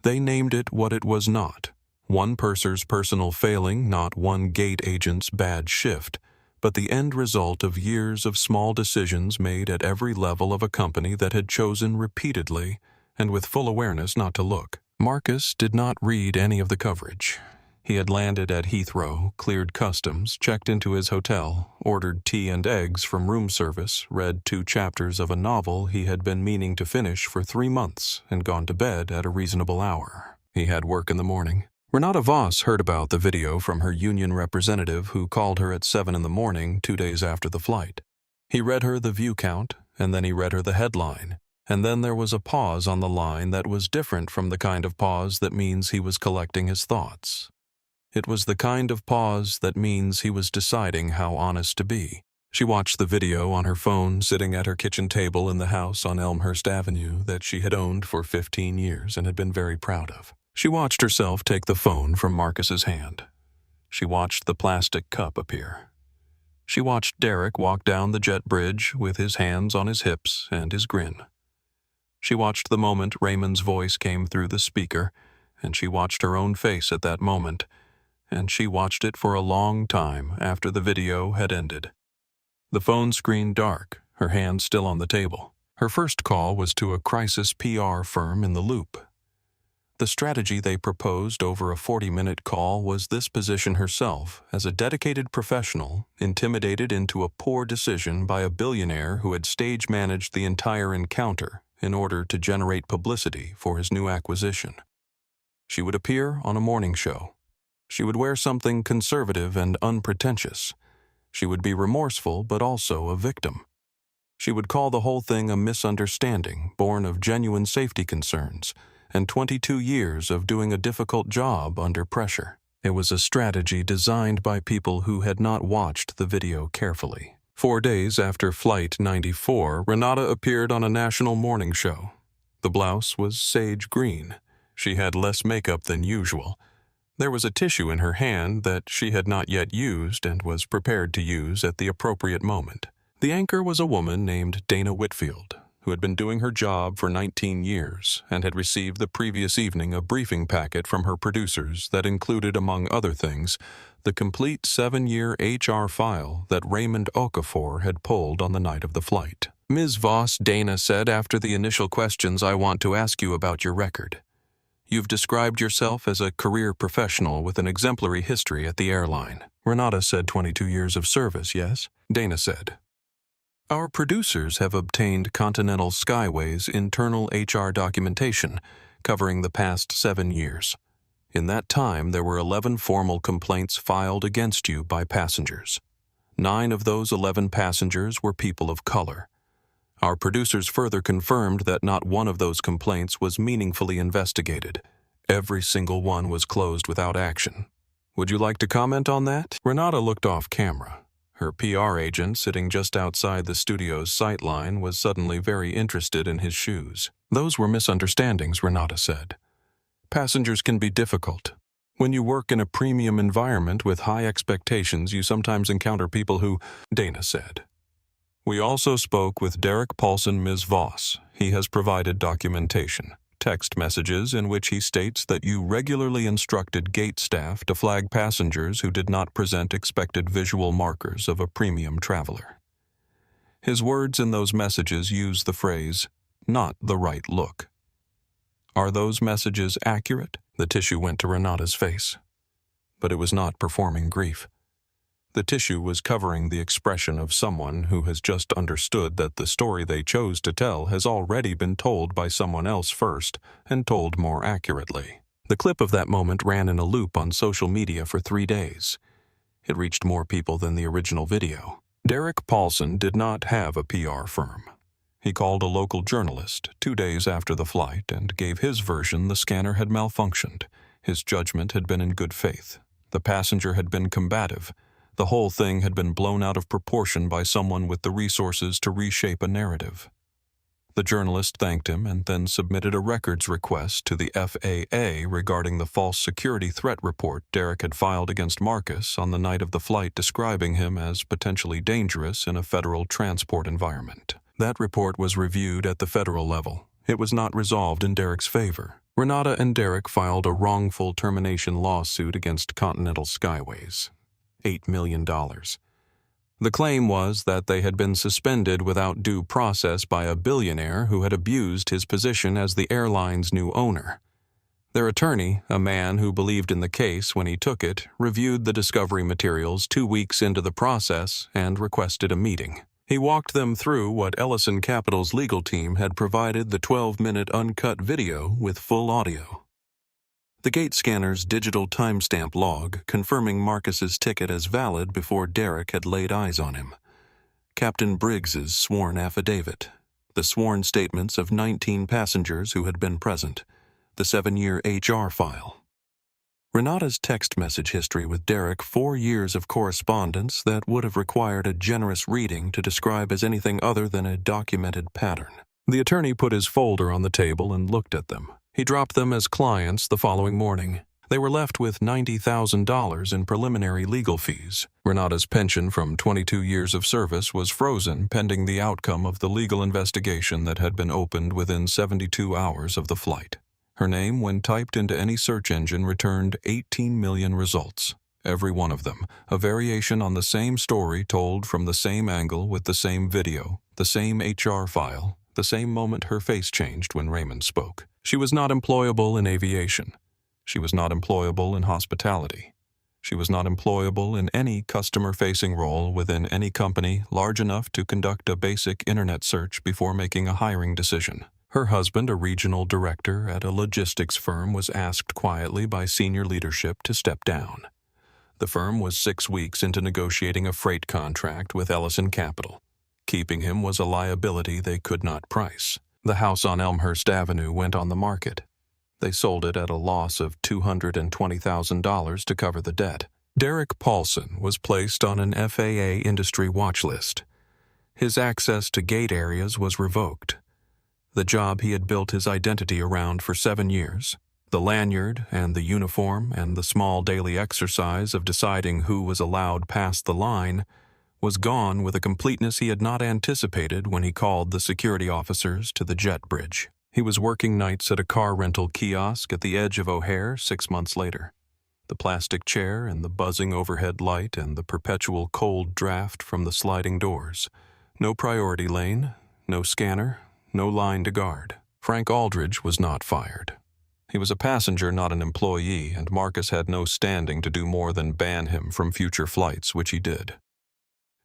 They named it what it was not, one purser's personal failing, not one gate agent's bad shift, but the end result of years of small decisions made at every level of a company that had chosen repeatedly and with full awareness not to look. Marcus did not read any of the coverage. He had landed at Heathrow, cleared customs, checked into his hotel, ordered tea and eggs from room service, read 2 chapters of a novel he had been meaning to finish for 3 months, and gone to bed at a reasonable hour. He had work in the morning. Renata Voss heard about the video from her union representative who called her at 7 in the morning 2 days after the flight. He read her the view count, and then he read her the headline, and then there was a pause on the line that was different from the kind of pause that means he was collecting his thoughts. It was the kind of pause that means he was deciding how honest to be. She watched the video on her phone sitting at her kitchen table in the house on Elmhurst Avenue that she had owned for 15 years and had been very proud of. She watched herself take the phone from Marcus's hand. She watched the plastic cup appear. She watched Derek walk down the jet bridge with his hands on his hips and his grin. She watched the moment Raymond's voice came through the speaker, and she watched her own face at that moment, and she watched it for a long time after the video had ended. The phone screen dark, her hand still on the table. Her first call was to a crisis PR firm in the Loop. The strategy they proposed over a 40-minute call was this: position herself as a dedicated professional intimidated into a poor decision by a billionaire who had stage-managed the entire encounter in order to generate publicity for his new acquisition. She would appear on a morning show. She would wear something conservative and unpretentious. She would be remorseful but also a victim. She would call the whole thing a misunderstanding born of genuine safety concerns and 22 years of doing a difficult job under pressure. It was a strategy designed by people who had not watched the video carefully. 4 days after Flight 94, Renata appeared on a national morning show. The blouse was sage green. She had less makeup than usual. There was a tissue in her hand that she had not yet used and was prepared to use at the appropriate moment. The anchor was a woman named Dana Whitfield, who had been doing her job for 19 years and had received the previous evening a briefing packet from her producers that included, among other things, the complete 7-year HR file that Raymond Okafor had pulled on the night of the flight. "Ms. Voss," Dana said after the initial questions, "I want to ask you about your record. You've described yourself as a career professional with an exemplary history at the airline." Renata said 22 years of service, yes? Dana said, "Our producers have obtained Continental Skyway's internal HR documentation covering the past 7 years. In that time, there were 11 formal complaints filed against you by passengers. 9 of those 11 passengers were people of color. Our producers further confirmed that not one of those complaints was meaningfully investigated. Every single one was closed without action. Would you like to comment on that?" Renata looked off camera. Her PR agent, sitting just outside the studio's sightline, was suddenly very interested in his shoes. "Those were misunderstandings," Renata said. Passengers can be difficult. When you work in a premium environment with high expectations, you sometimes encounter people who, Dana said. We also spoke with Derek Paulson, Ms. Voss. He has provided documentation, text messages in which he states that you regularly instructed gate staff to flag passengers who did not present expected visual markers of a premium traveler. His words in those messages use the phrase, "not the right look." Are those messages accurate? The tissue went to Renata's face, but it was not performing grief. The tissue was covering the expression of someone who has just understood that the story they chose to tell has already been told by someone else first and told more accurately. The clip of that moment ran in a loop on social media for 3 days. It reached more people than the original video. Derek Paulson did not have a PR firm. He called a local journalist 2 days after the flight and gave his version the scanner had malfunctioned. His judgment had been in good faith. The passenger had been combative. The whole thing had been blown out of proportion by someone with the resources to reshape a narrative. The journalist thanked him and then submitted a records request to the FAA regarding the false security threat report Derek had filed against Marcus on the night of the flight, describing him as potentially dangerous in a federal transport environment. That report was reviewed at the federal level. It was not resolved in Derek's favor. Renata and Derek filed a wrongful termination lawsuit against Continental Skyways. $8 million. The claim was that they had been suspended without due process by a billionaire who had abused his position as the airline's new owner. Their attorney, a man who believed in the case when he took it, reviewed the discovery materials 2 weeks into the process and requested a meeting. He walked them through what Ellison Capital's legal team had provided the 12-minute uncut video with full audio. The gate scanner's digital timestamp log confirming Marcus's ticket as valid before Derek had laid eyes on him. Captain Briggs's sworn affidavit. The sworn statements of 19 passengers who had been present. The 7-year HR file. Renata's text message history with Derek, 4 years of correspondence that would have required a generous reading to describe as anything other than a documented pattern. The attorney put his folder on the table and looked at them. He dropped them as clients the following morning. They were left with $90,000 in preliminary legal fees. Renata's pension from 22 years of service was frozen pending the outcome of the legal investigation that had been opened within 72 hours of the flight. Her name, when typed into any search engine, returned 18 million results. Every one of them, a variation on the same story told from the same angle with the same video, the same HR file, the same moment her face changed when Raymond spoke. She was not employable in aviation. She was not employable in hospitality. She was not employable in any customer-facing role within any company large enough to conduct a basic internet search before making a hiring decision. Her husband, a regional director at a logistics firm, was asked quietly by senior leadership to step down. The firm was 6 weeks into negotiating a freight contract with Ellison Capital. Keeping him was a liability they could not price. The house on Elmhurst Avenue went on the market. They sold it at a loss of $220,000 to cover the debt. Derek Paulson was placed on an FAA industry watch list. His access to gate areas was revoked. The job he had built his identity around for 7 years, the lanyard and the uniform and the small daily exercise of deciding who was allowed past the line, was gone with a completeness he had not anticipated when he called the security officers to the jet bridge. He was working nights at a car rental kiosk at the edge of O'Hare 6 months later. The plastic chair and the buzzing overhead light and the perpetual cold draft from the sliding doors. No priority lane, no scanner, no line to guard. Frank Aldridge was not fired. He was a passenger, not an employee, and Marcus had no standing to do more than ban him from future flights, which he did.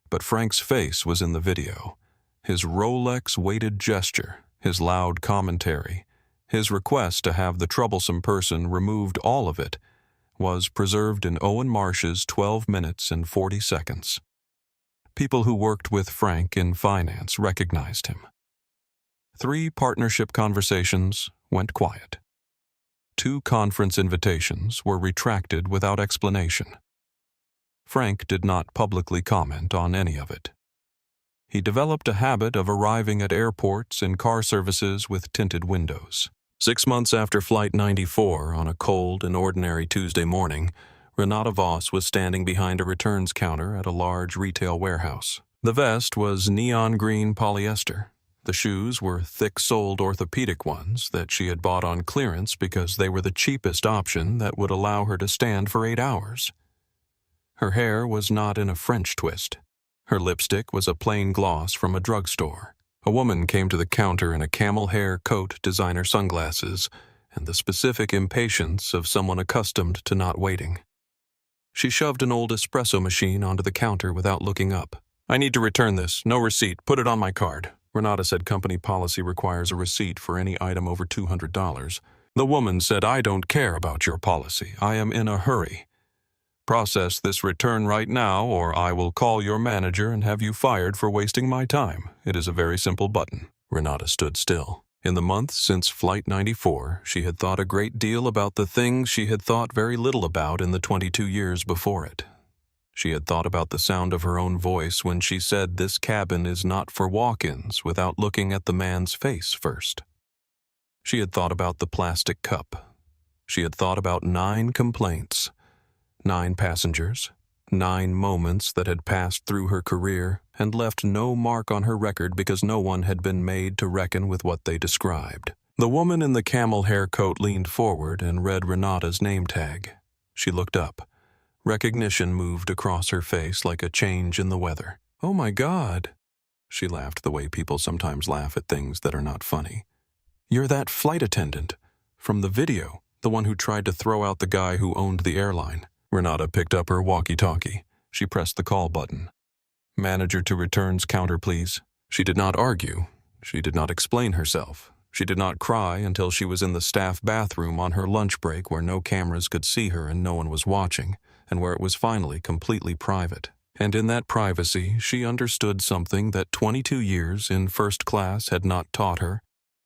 But Frank's face was in the video. His Rolex-weighted gesture, his loud commentary, his request to have the troublesome person removed, all of it, was preserved in Owen Marsh's 12 minutes and 40 seconds. People who worked with Frank in finance recognized him. 3 partnership conversations went quiet. 2 conference invitations were retracted without explanation. Frank did not publicly comment on any of it. He developed a habit of arriving at airports in car services with tinted windows. 6 months after Flight 94, on a cold and ordinary Tuesday morning, Renata Voss was standing behind a returns counter at a large retail warehouse. The vest was neon green polyester. The shoes were thick-soled orthopedic ones that she had bought on clearance because they were the cheapest option that would allow her to stand for 8 hours. Her hair was not in a French twist. Her lipstick was a plain gloss from a drugstore. A woman came to the counter in a camel hair coat, designer sunglasses, and the specific impatience of someone accustomed to not waiting. She shoved an old espresso machine onto the counter without looking up. "I need to return this. No receipt. Put it on my card." Renata said company policy requires a receipt for any item over $200. The woman said, "I don't care about your policy. I am in a hurry. Process this return right now, or I will call your manager and have you fired for wasting my time. It is a very simple button." Renata stood still. In the months since Flight 94, she had thought a great deal about the things she had thought very little about in the 22 years before it. She had thought about the sound of her own voice when she said this cabin is not for walk-ins without looking at the man's face first. She had thought about the plastic cup. She had thought about 9 complaints, 9 passengers, 9 moments that had passed through her career and left no mark on her record because no one had been made to reckon with what they described. The woman in the camel hair coat leaned forward and read Renata's name tag. She looked up. Recognition moved across her face like a change in the weather. "Oh my God," she laughed the way people sometimes laugh at things that are not funny. "You're that flight attendant from the video, the one who tried to throw out the guy who owned the airline." Renata picked up her walkie-talkie. She pressed the call button. "Manager to returns counter, please." She did not argue. She did not explain herself. She did not cry until she was in the staff bathroom on her lunch break where no cameras could see her and no one was watching, and where it was finally completely private. And in that privacy, she understood something that 22 years in first class had not taught her,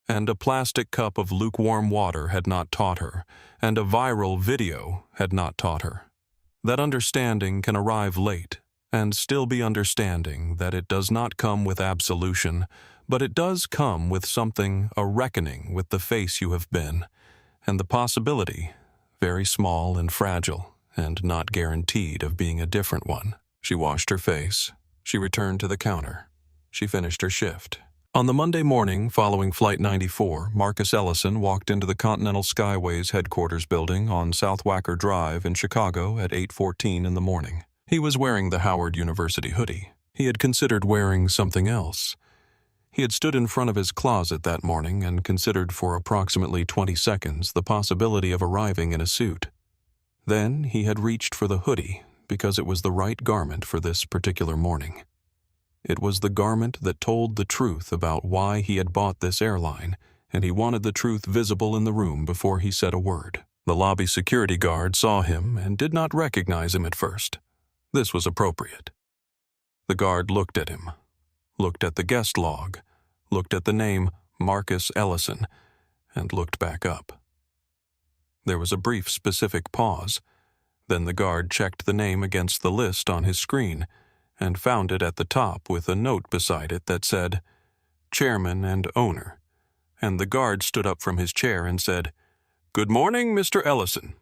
and a plastic cup of lukewarm water had not taught her, and a viral video had not taught her. That understanding can arrive late, and still be understanding that it does not come with absolution, but it does come with something, a reckoning with the face you have been, and the possibility, very small and fragile, and not guaranteed of being a different one. She washed her face. She returned to the counter. She finished her shift. On the Monday morning following Flight 94, Marcus Ellison walked into the Continental Skyways headquarters building on South Wacker Drive in Chicago at 8:14 in the morning. He was wearing the Howard University hoodie. He had considered wearing something else. He had stood in front of his closet that morning and considered for approximately 20 seconds the possibility of arriving in a suit. Then he had reached for the hoodie because it was the right garment for this particular morning. It was the garment that told the truth about why he had bought this airline, and he wanted the truth visible in the room before he said a word. The lobby security guard saw him and did not recognize him at first. This was appropriate. The guard looked at him, looked at the guest log, looked at the name Marcus Ellison, and looked back up. There was a brief specific pause. Then the guard checked the name against the list on his screen and found it at the top with a note beside it that said, "Chairman and Owner." And the guard stood up from his chair and said, "Good morning, Mr. Ellison."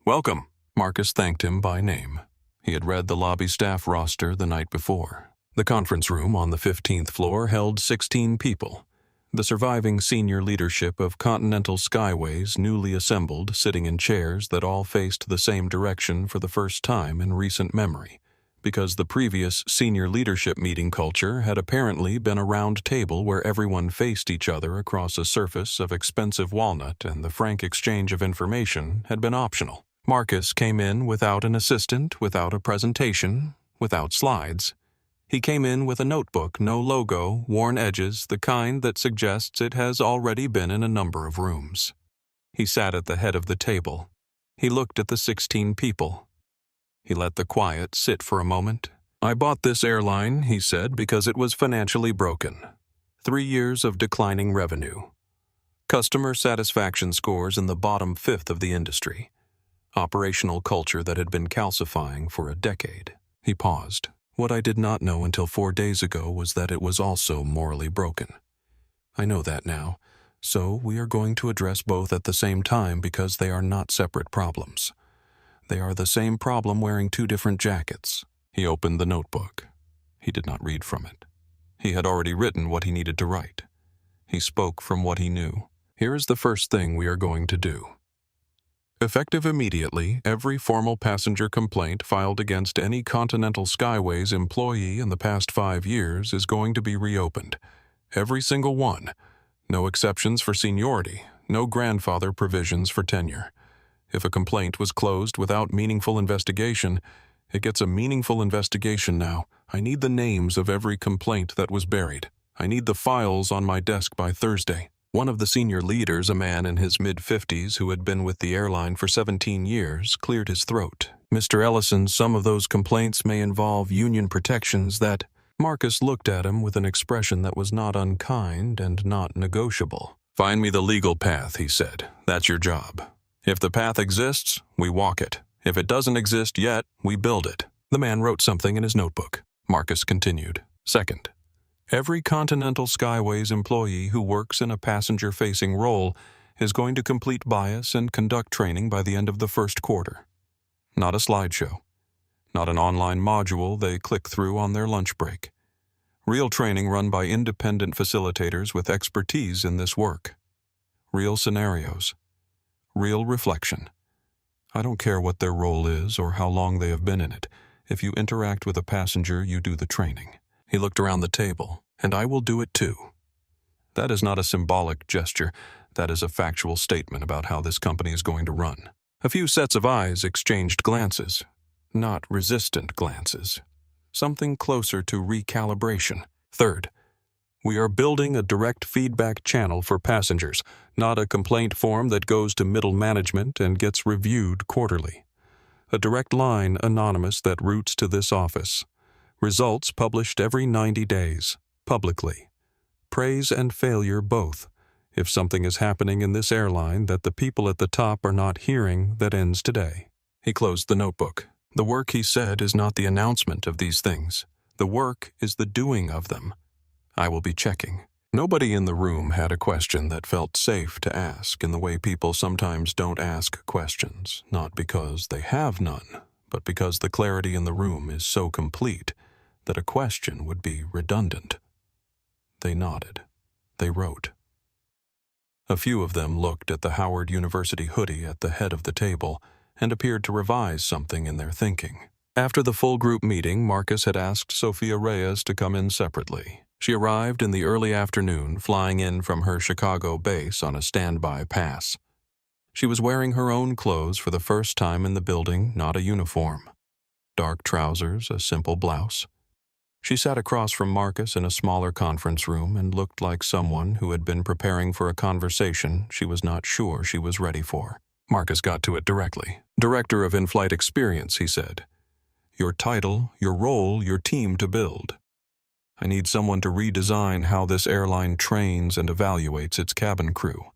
"Welcome." Marcus thanked him by name. He had read the lobby staff roster the night before. The conference room on the 15th floor held 16 people. The surviving senior leadership of Continental Skyways newly assembled, sitting in chairs that all faced the same direction for the first time in recent memory, because the previous senior leadership meeting culture had apparently been a round table where everyone faced each other across a surface of expensive walnut, and the frank exchange of information had been optional. Marcus came in without an assistant, without a presentation, without slides. He came in with a notebook, no logo, worn edges, the kind that suggests it has already been in a number of rooms. He sat at the head of the table. He looked at the 16 people. He let the quiet sit for a moment. "I bought this airline," he said, "because it was financially broken. 3 years of declining revenue. Customer satisfaction scores in the bottom fifth of the industry. Operational culture that had been calcifying for a decade." He paused. "What I did not know until 4 days ago was that it was also morally broken. I know that now, So we are going to address both at the same time because they are not separate problems. They are the same problem wearing two different jackets. He opened the notebook. He did not read from it. He had already written what he needed to write. He spoke from what he knew. Here is the first thing we are going to do. Effective immediately, every formal passenger complaint filed against any Continental Skyways employee in the past 5 years is going to be reopened. Every single one. No exceptions for seniority, no grandfather provisions for tenure. If a complaint was closed without meaningful investigation, it gets a meaningful investigation now. I need the names of every complaint that was buried. I need the files on my desk by Thursday. One of the senior leaders, a man in his mid-50s who had been with the airline for 17 years, cleared his throat. Mr. Ellison, some of those complaints may involve union protections that... Marcus looked at him with an expression that was not unkind and not negotiable. Find me the legal path, he said. That's your job. If the path exists, we walk it. If it doesn't exist yet, we build it. The man wrote something in his notebook. Marcus continued. Second, every Continental Skyways employee who works in a passenger-facing role is going to complete bias and conduct training by the end of the first quarter. Not a slideshow. Not an online module they click through on their lunch break. Real training run by independent facilitators with expertise in this work. Real scenarios. Real reflection. I don't care what their role is or how long they have been in it. If you interact with a passenger, you do the training. He looked around the table. And I will do it too. That is not a symbolic gesture. That is a factual statement about how this company is going to run. A few sets of eyes exchanged glances. Not resistant glances. Something closer to recalibration. Third, we are building a direct feedback channel for passengers, not a complaint form that goes to middle management and gets reviewed quarterly. A direct line, anonymous, that routes to this office. Results published every 90 days. Publicly. Praise and failure both. If something is happening in this airline that the people at the top are not hearing, that ends today. He closed the notebook. The work, he said, is not the announcement of these things. The work is the doing of them. I will be checking. Nobody in the room had a question that felt safe to ask in the way people sometimes don't ask questions, not because they have none, but because the clarity in the room is so complete that a question would be redundant. They nodded. They wrote. A few of them looked at the Howard University hoodie at the head of the table and appeared to revise something in their thinking. After the full group meeting, Marcus had asked Sophia Reyes to come in separately. She arrived in the early afternoon, flying in from her Chicago base on a standby pass. She was wearing her own clothes for the first time in the building, not a uniform. Dark trousers, a simple blouse. She sat across from Marcus in a smaller conference room and looked like someone who had been preparing for a conversation she was not sure she was ready for. Marcus got to it directly. Director of In-Flight Experience, he said. Your title, your role, your team to build. I need someone to redesign how this airline trains and evaluates its cabin crew.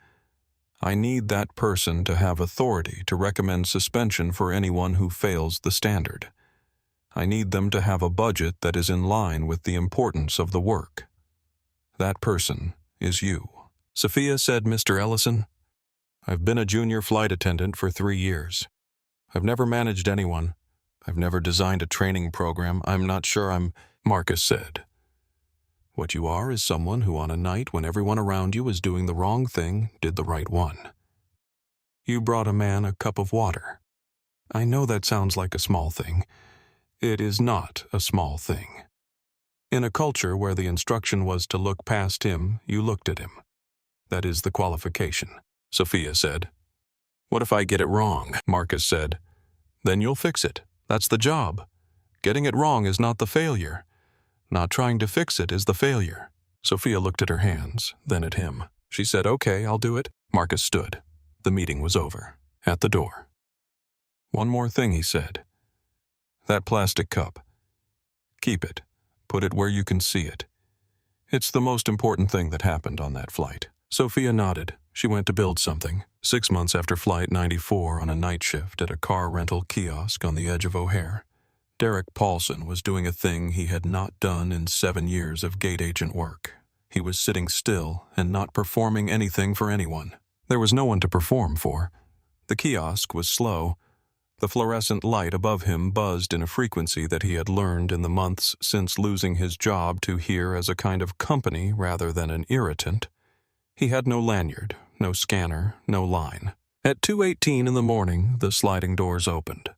I need that person to have authority to recommend suspension for anyone who fails the standard. I need them to have a budget that is in line with the importance of the work. That person is you. Sophia said, Mr. Ellison, I've been a junior flight attendant for 3 years. I've never managed anyone. I've never designed a training program. I'm not sure I'm... Marcus said. What you are is someone who on a night when everyone around you is doing the wrong thing, did the right one. You brought a man a cup of water. I know that sounds like a small thing. It is not a small thing. In a culture where the instruction was to look past him, you looked at him. That is the qualification, Sophia said. What if I get it wrong? Marcus said. Then you'll fix it. That's the job. Getting it wrong is not the failure. Not trying to fix it is the failure. Sophia looked at her hands, then at him. She said, okay, I'll do it. Marcus stood. The meeting was over. At the door. One more thing, he said. That plastic cup. Keep it. Put it where you can see it. It's the most important thing that happened on that flight. Sophia nodded. She went to build something. 6 months after Flight 94 on a night shift at a car rental kiosk on the edge of O'Hare, Derek Paulson was doing a thing he had not done in 7 years of gate agent work. He was sitting still and not performing anything for anyone. There was no one to perform for. The kiosk was slow. The fluorescent light above him buzzed in a frequency that he had learned in the months since losing his job to hear as a kind of company rather than an irritant. He had no lanyard, no scanner, no line. At 2:18 in the morning, the sliding doors opened.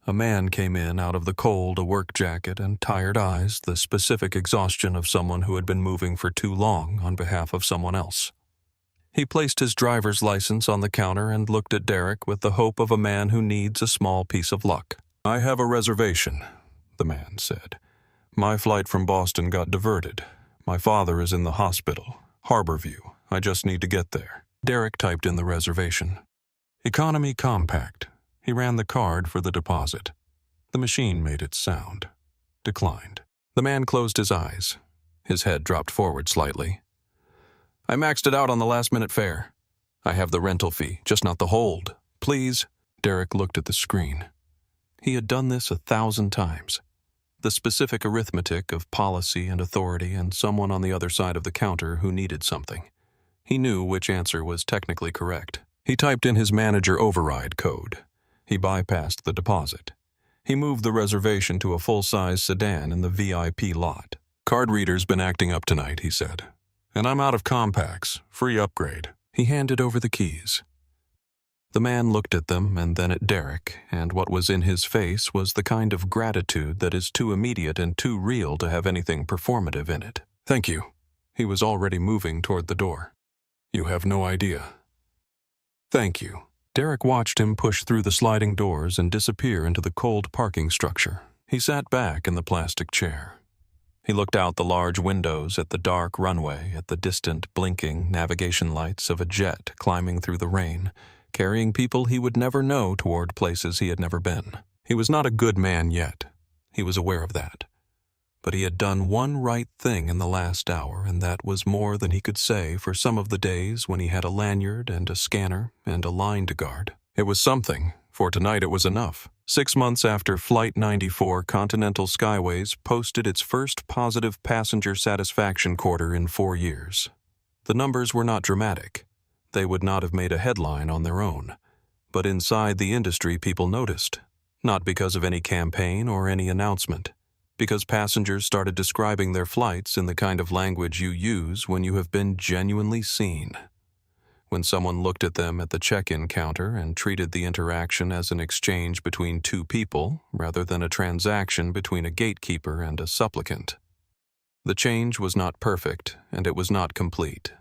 A man came in out of the cold, a work jacket and tired eyes, the specific exhaustion of someone who had been moving for too long on behalf of someone else. He placed his driver's license on the counter and looked at Derek with the hope of a man who needs a small piece of luck. "I have a reservation," the man said. "My flight from Boston got diverted. My father is in the hospital. Harborview. I just need to get there." Derek typed in the reservation. "Economy compact." He ran the card for the deposit. The machine made its sound. Declined. The man closed his eyes. His head dropped forward slightly. "I maxed it out on the last-minute fare. I have the rental fee, just not the hold. Please." Derek looked at the screen. He had done this 1,000 times. The specific arithmetic of policy and authority and someone on the other side of the counter who needed something. He knew which answer was technically correct. He typed in his manager override code. He bypassed the deposit. He moved the reservation to a full-size sedan in the VIP lot. "Card reader's been acting up tonight," he said. "And I'm out of compacts. Free upgrade." He handed over the keys. The man looked at them and then at Derek, and what was in his face was the kind of gratitude that is too immediate and too real to have anything performative in it. "Thank you." He was already moving toward the door. "You have no idea." "Thank you." Derek watched him push through the sliding doors and disappear into the cold parking structure. He sat back in the plastic chair. He looked out the large windows at the dark runway, at the distant, blinking navigation lights of a jet climbing through the rain, carrying people he would never know toward places he had never been. He was not a good man yet. He was aware of that. But he had done one right thing in the last hour, and that was more than he could say for some of the days when he had a lanyard and a scanner and a line to guard. It was something. For tonight it was enough. 6 months after Flight 94, Continental Skyways posted its first positive passenger satisfaction quarter in 4 years. The numbers were not dramatic. They would not have made a headline on their own. But inside the industry people noticed. Not because of any campaign or any announcement. Because passengers started describing their flights in the kind of language you use when you have been genuinely seen. When someone looked at them at the check-in counter and treated the interaction as an exchange between two people rather than a transaction between a gatekeeper and a supplicant. The change was not perfect and it was not complete.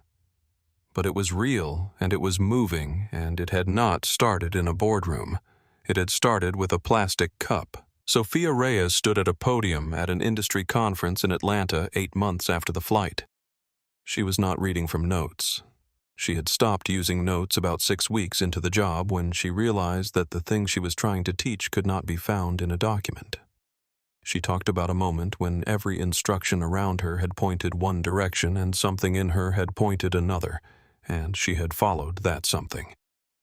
But it was real and it was moving, and it had not started in a boardroom. It had started with a plastic cup. Sophia Reyes stood at a podium at an industry conference in Atlanta 8 months after the flight. She was not reading from notes. She had stopped using notes about 6 weeks into the job when she realized that the thing she was trying to teach could not be found in a document. She talked about a moment when every instruction around her had pointed one direction and something in her had pointed another, and she had followed that something,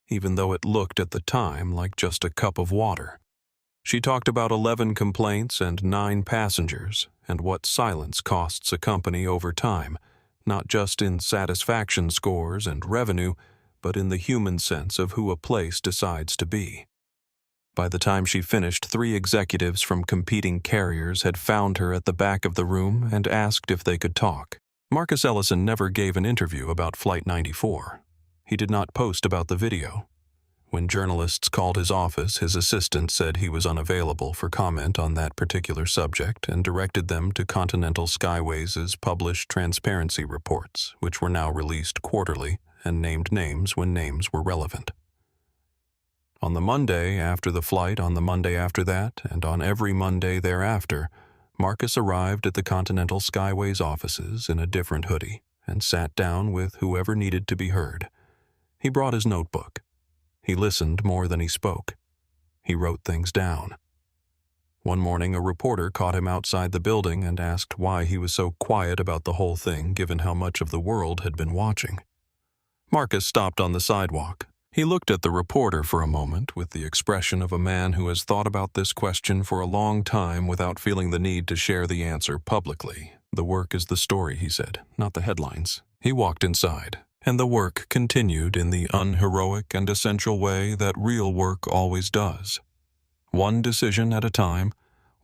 even though it looked at the time like just a cup of water. She talked about 11 complaints and 9 passengers, and what silence costs a company over time, not just in satisfaction scores and revenue, but in the human sense of who a place decides to be. By the time she finished, 3 executives from competing carriers had found her at the back of the room and asked if they could talk. Marcus Ellison never gave an interview about Flight 94. He did not post about the video. When journalists called his office, his assistant said he was unavailable for comment on that particular subject and directed them to Continental Skyways' published transparency reports, which were now released quarterly and named names when names were relevant. On the Monday after the flight, on the Monday after that, and on every Monday thereafter, Marcus arrived at the Continental Skyways offices in a different hoodie and sat down with whoever needed to be heard. He brought his notebook. He listened more than he spoke. He wrote things down. One morning, a reporter caught him outside the building and asked why he was so quiet about the whole thing given how much of the world had been watching. Marcus stopped on the sidewalk. He looked at the reporter for a moment with the expression of a man who has thought about this question for a long time without feeling the need to share the answer publicly. The work is the story, he said, not the headlines. He walked inside, and the work continued in the unheroic and essential way that real work always does. One decision at a time,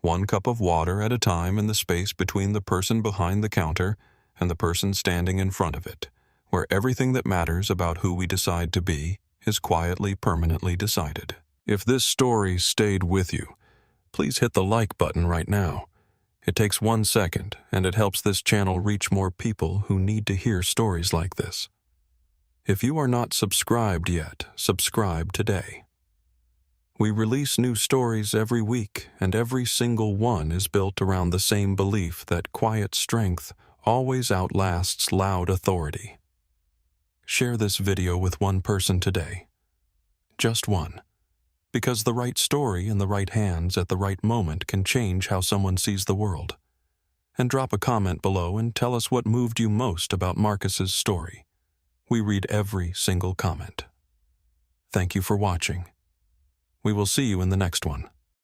one cup of water at a time in the space between the person behind the counter and the person standing in front of it, where everything that matters about who we decide to be is quietly, permanently decided. If this story stayed with you, please hit the like button right now. It takes 1 second, and it helps this channel reach more people who need to hear stories like this. If you are not subscribed yet, subscribe today. We release new stories every week, and every single one is built around the same belief that quiet strength always outlasts loud authority. Share this video with one person today. Just one. Because the right story in the right hands at the right moment can change how someone sees the world. And drop a comment below and tell us what moved you most about Marcus's story. We read every single comment. Thank you for watching. We will see you in the next one.